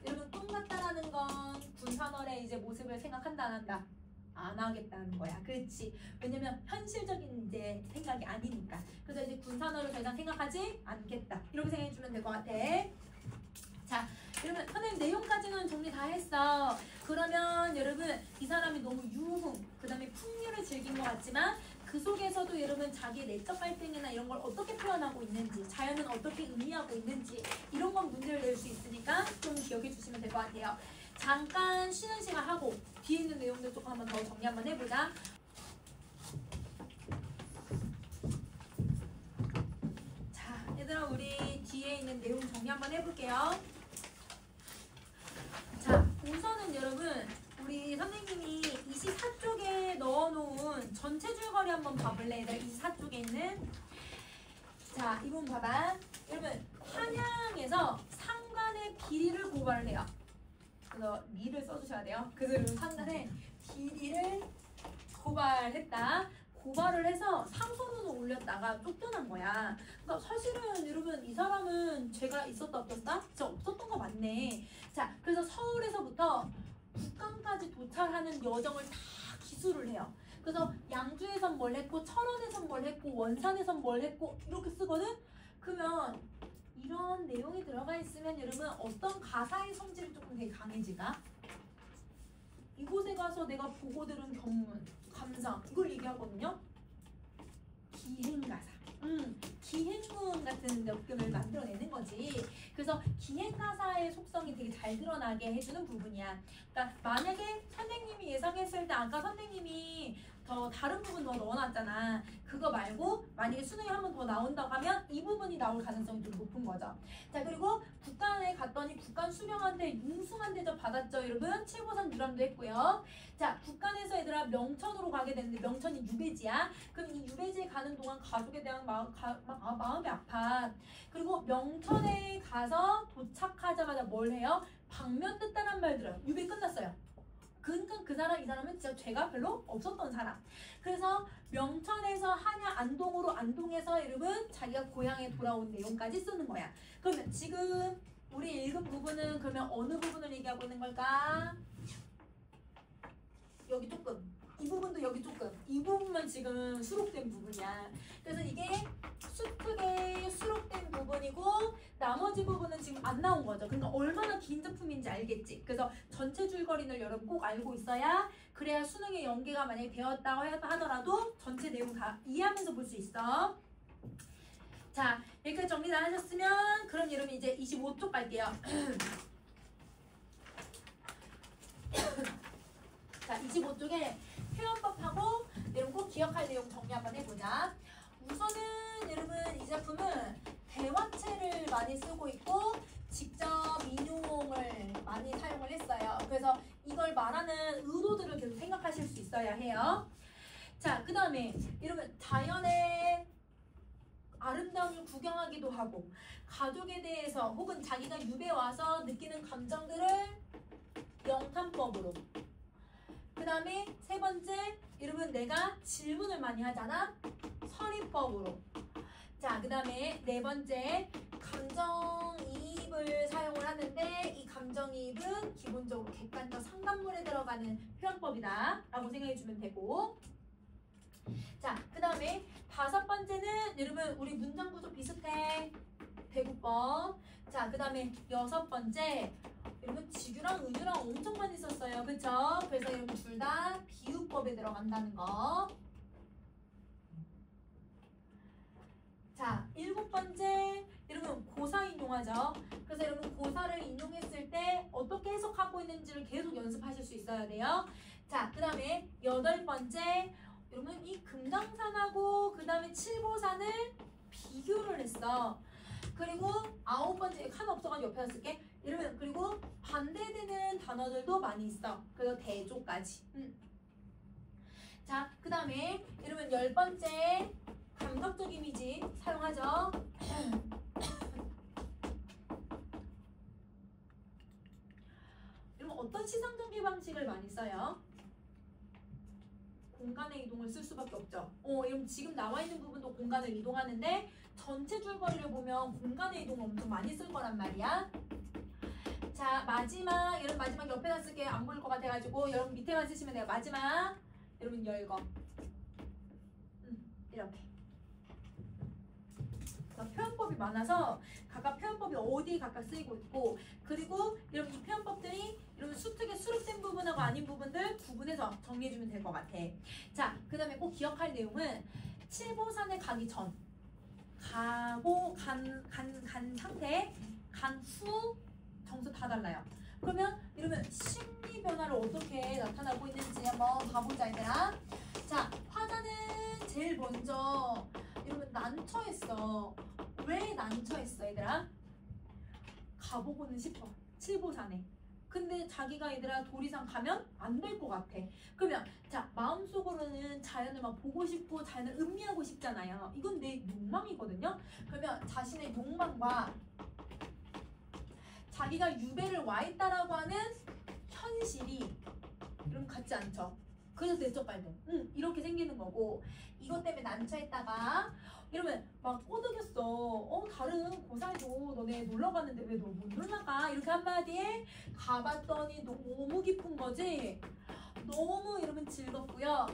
여러분 꿈 같다라는 건 군산어의 이제 모습을 생각한다 안 한다? 안 하겠다는 거야. 그렇지. 왜냐면 현실적인 이제 생각이 아니니까. 그래서 이제 군산어를 더 이상 생각하지 않겠다. 이렇게 생각해 주면 될 것 같아. 자, 여러분 선생님 내용까지는 정리 다 했어. 그러면 여러분 이 사람이 너무 유흥, 그 다음에 풍류를 즐긴 것 같지만 그 속에서도 여러분 자기의 내적 갈등이나 이런 걸 어떻게 표현하고 있는지, 자연은 어떻게 의미하고 있는지 이런 건 문제를 낼 수 있으니까 좀 기억해 주시면 될 것 같아요. 잠깐 쉬는 시간 하고 뒤에 있는 내용들 조금 한번 더 정리 한번 해보자. 자, 얘들아 우리 뒤에 있는 내용 정리 한번 해볼게요. 자, 우선은 여러분 우리 선생님이 24쪽에 넣어놓은 전체 줄거리 줄거리 한번 봐볼래? 얘들아 24쪽에 있는 자, 이 부분 봐봐. 여러분 한양에서 상관의 비리를 고발을 해요. 그래서 리를 써주셔야 돼요. 그래서 여러분 상관의 비리를 고발했다. 고발을 해서 상소문을 올렸다가 쫓겨난 거야. 그러니까 사실은 여러분 이 사람은 죄가 있었다 없었다? 진짜 없었던 거 맞네. 자, 그래서 서울에서부터 북한까지 도착하는 여정을 다 기술을 해요. 그래서 양주에선 뭘 했고 철원에선 뭘 했고 원산에선 뭘 했고 이렇게 쓰거든? 그러면 이런 내용이 들어가 있으면 여러분 어떤 가사의 성질이 조금 되게 강해지가? 이곳에 가서 내가 보고 들은 견문, 감상 이걸 얘기하거든요. 기행가사. 기행문 같은 느낌을 만들어내는 거지. 그래서 기행가사의 속성이 되게 잘 드러나게 해주는 부분이야. 그러니까 만약에 선생님이 예상했을 때 아까 선생님이 더 다른 부분 더 넣어놨잖아. 그거 말고 만약에 수능에 한 번 더 나온다고 하면 이 부분이 나올 가능성이 좀 높은 거죠. 자, 그리고 북한에 갔더니 북한 수령한테 융숭한 대접 받았죠. 여러분 칠보산 유람도 했고요. 자, 북한에서 얘들아 명천으로 가게 되는데 명천이 유배지야. 그럼 이 유배지에 가는 동안 가족에 대한 마음이 아파. 그리고 명천에 가서 도착하자마자 뭘 해요? 방면됐다는 말 들어요. 유배 끝났어요. 그러니까 그 사람, 이 사람은 진짜 죄가 별로 없었던 사람. 그래서 명천에서 한양 안동으로, 안동에서 여러분 자기가 고향에 돌아온 내용까지 쓰는 거야. 그러면 지금 우리 읽은 부분은 그러면 어느 부분을 얘기하고 있는 걸까? 여기 조금, 이 부분도 여기 조금, 이 부분만 지금 수록된 부분이야. 그래서 이게 수특에 수록된 부분이고 나머지 부분은 지금 안 나온 거죠. 그러니까 얼마나 긴 작품인지 알겠지. 그래서 전체 줄거리를 여러분 꼭 알고 있어야 그래야 수능에 연계가 만약에 되었다고 하더라도 전체 내용 다 이해하면서 볼 수 있어. 자, 이렇게 정리 다 하셨으면 그럼 여러분 이제 25쪽 갈게요. 자, 25쪽에 표현법하고 여러분 꼭 기억할 내용 정리 한번 해보자. 우선은 여러분 이 작품은 대화체를 많이 쓰고 있고 직접 인용을 많이 사용을 했어요. 그래서 이걸 말하는 의도들을 계속 생각하실 수 있어야 해요. 자, 그 다음에 여러분 자연의 아름다움을 구경하기도 하고 가족에 대해서 혹은 자기가 유배 와서 느끼는 감정들을 영탄법으로, 그 다음에 세 번째 여러분 내가 질문을 많이 하잖아. 서리법으로. 자, 그 다음에 네 번째 감정이입을 사용을 하는데 이 감정이입은 기본적으로 객관적 상담물에 들어가는 표현법이다 라고 생각해주면 되고, 자, 그 다음에 다섯 번째는 여러분 우리 문장 구조 비슷해. 대구법. 자, 그 다음에 여섯 번째 여러분 지규랑 은유랑 엄청 많이 썼어요. 그쵸? 그래서 여러분 둘 다 비유법에 들어간다는 거. 자, 일곱 번째 여러분 고사 인용하죠. 그래서 여러분 고사를 인용했을 때 어떻게 해석하고 있는지를 계속 연습하실 수 있어야 돼요. 자, 그 다음에 여덟 번째 여러분 이 금강산하고 그 다음에 칠보산을 비교를 했어. 그리고 아홉 번째 하나 없어가지고 옆에다 쓸게. 여러분 그리고 반대되는 단어들도 많이 있어. 그래서 대조까지. 자, 그 다음에 여러분 열 번째 감각적 이미지 사용하죠. 여러분 어떤 시상 전개 방식을 많이 써요? 공간의 이동을 쓸 수밖에 없죠. 여러분 지금 나와 있는 부분도 공간을 이동하는데 전체 줄거리를 보면 공간의 이동을 엄청 많이 쓸 거란 말이야. 자, 마지막 여러분 마지막 옆에다 쓸게. 안 보일 것 같아가지고 여러분 밑에만 쓰시면 돼요. 마지막 여러분 열거. 이렇게. 표현법이 많아서 각각 표현법이 어디에 각각 쓰이고 있고, 그리고 여러분 이 표현법들이 여러분 수특에 수록된 부분하고 아닌 부분들 구분해서 정리해주면 될 것 같아. 자, 그 다음에 꼭 기억할 내용은 칠보산에 가기 전, 가고 간 상태, 간 후 점수 다 달라요. 그러면 여러분 심리 변화를 어떻게 나타나고 있는지 한번 봐보자 얘들아. 자, 화자는 제일 먼저 여러분 난처했어. 왜 난처했어 얘들아? 가보고는 싶어. 칠보산에. 근데 자기가 얘들아 도리상 가면 안 될 것 같아. 그러면 자 마음속으로는 자연을 막 보고 싶고 자연을 음미하고 싶잖아요. 이건 내 욕망이거든요. 그러면 자신의 욕망과 자기가 유배를 와 있다라고 하는 현실이 이런 같지 않죠. 그래서 내적 갈등 이렇게 생기는 거고, 이것 때문에 난처했다가 이러면 막 꼬드겼어. 다른 고사도 너네 놀러 갔는데 왜 너 못 놀러 가? 이렇게 한마디에 가봤더니 너무 깊은 거지. 너무 이러면 즐겁고요.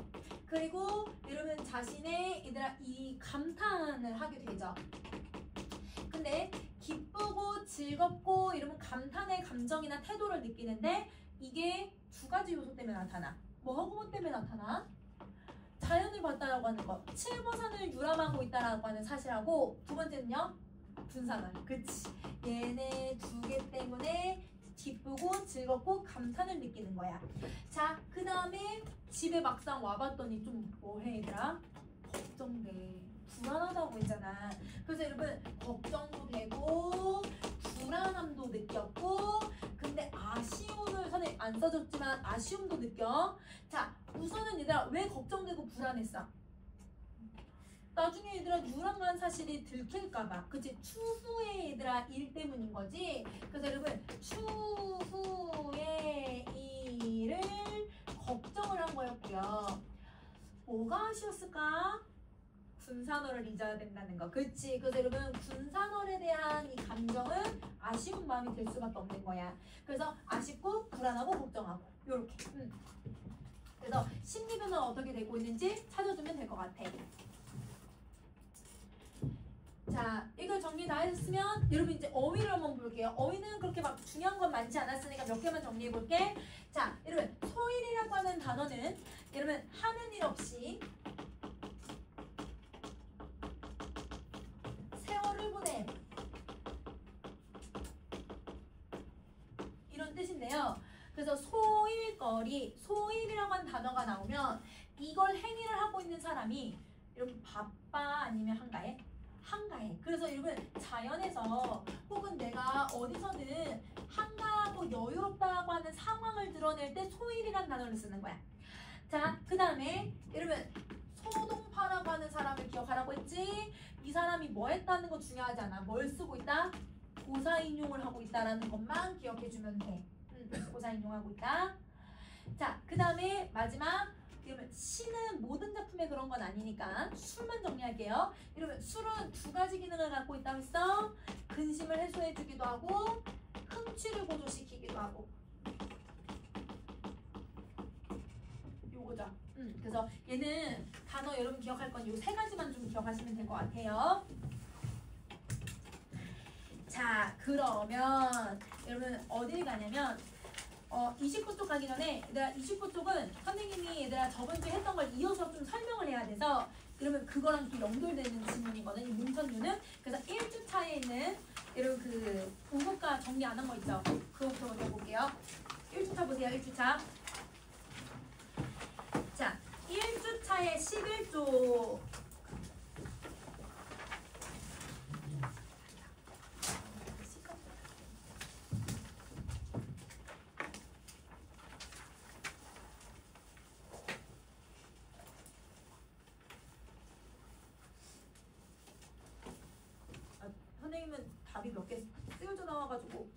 그리고 이러면 자신의 얘들아 이 감탄을 하게 되죠. 근데 기쁘고 즐겁고 이러면 감탄의 감정이나 태도를 느끼는데 이게 두 가지 요소 때문에 나타나. 뭐하고 뭐 때문에 나타나? 자연을 봤다라고 하는 거, 칠보산을 유람하고 있다라고 하는 사실하고, 두 번째는요 분산월. 그치, 얘네 두 개 때문에 기쁘고 즐겁고 감탄을 느끼는 거야. 자, 그 다음에 집에 막상 와봤더니 좀 뭐해 얘들아? 걱정돼, 불안하다고 했잖아. 그래서 여러분 걱정도 되고 불안함도 느꼈고, 근데 아쉬움을 선생님 안 써줬지만 아쉬움도 느껴. 자, 우선은 얘들아 왜 걱정되고 불안했어? 나중에 얘들아 유람 간 사실이 들킬까봐. 그치? 추후에 얘들아 일 때문인 거지. 그래서 여러분 추후의 일을 걱정을 한 거였고요. 뭐가 아쉬웠을까? 군산어를 잊어야 된다는 거. 그치? 그래서 여러분 군산어에 대한 이 감정은 아쉬운 마음이 될 수밖에 없는 거야. 그래서 아쉽고 불안하고 걱정하고 요렇게. 그래서 심리 변화가 어떻게 되고 있는지 찾아주면 될 것 같아. 자, 이걸 정리 다 했으면 여러분 이제 어휘를 한번 볼게요. 어휘는 그렇게 막 중요한 건 많지 않았으니까 몇 개만 정리해 볼게. 자, 여러분 소일이라고 하는 단어는 여러분 하는 일 없이 세월을 보냄 이런 뜻인데요. 그래서 소일거리, 소일이라고 하는 단어가 나오면 이걸 행위를 하고 있는 사람이 여러분 바빠 아니면 한가해? 한가해. 그래서 여러분 자연에서 혹은 내가 어디서든 한가하고 여유롭다고 하는 상황을 드러낼 때 소일이라는 단어를 쓰는 거야. 자, 그 다음에 여러분 소동파라고 하는 사람을 기억하라고 했지? 이 사람이 뭐 했다는 거 중요하지 않아. 뭘 쓰고 있다? 고사인용을 하고 있다라는 것만 기억해주면 돼. 고사인용하고 있다. 자, 그 다음에 마지막, 이러면 시는 모든 작품에 그런 건 아니니까 술만 정리할게요. 이러면 술은 두 가지 기능을 갖고 있다고 했어. 근심을 해소해주기도 하고 흥취를 고조시키기도 하고. 요거죠. 그래서 얘는 단어 여러분 기억할 건 요 세 가지만 좀 기억하시면 될 것 같아요. 자, 그러면 여러분 어딜 가냐면 29쪽 가기 전에 얘들아 29쪽은 선생님이 얘들아 저번주에 했던 걸 이어서 좀 설명을 해야 돼서, 그러면 그거랑 또 연결되는 질문이거든, 이 문선유는. 그래서 1주차에 있는 여러분 그 우국가 정리 안 한 거 있죠? 그거부터 먼저 볼게요. 1주차 보세요. 1주차. 자, 1주차의 11쪽. 선생님은 답이 몇 개 쓰여져 나와가지고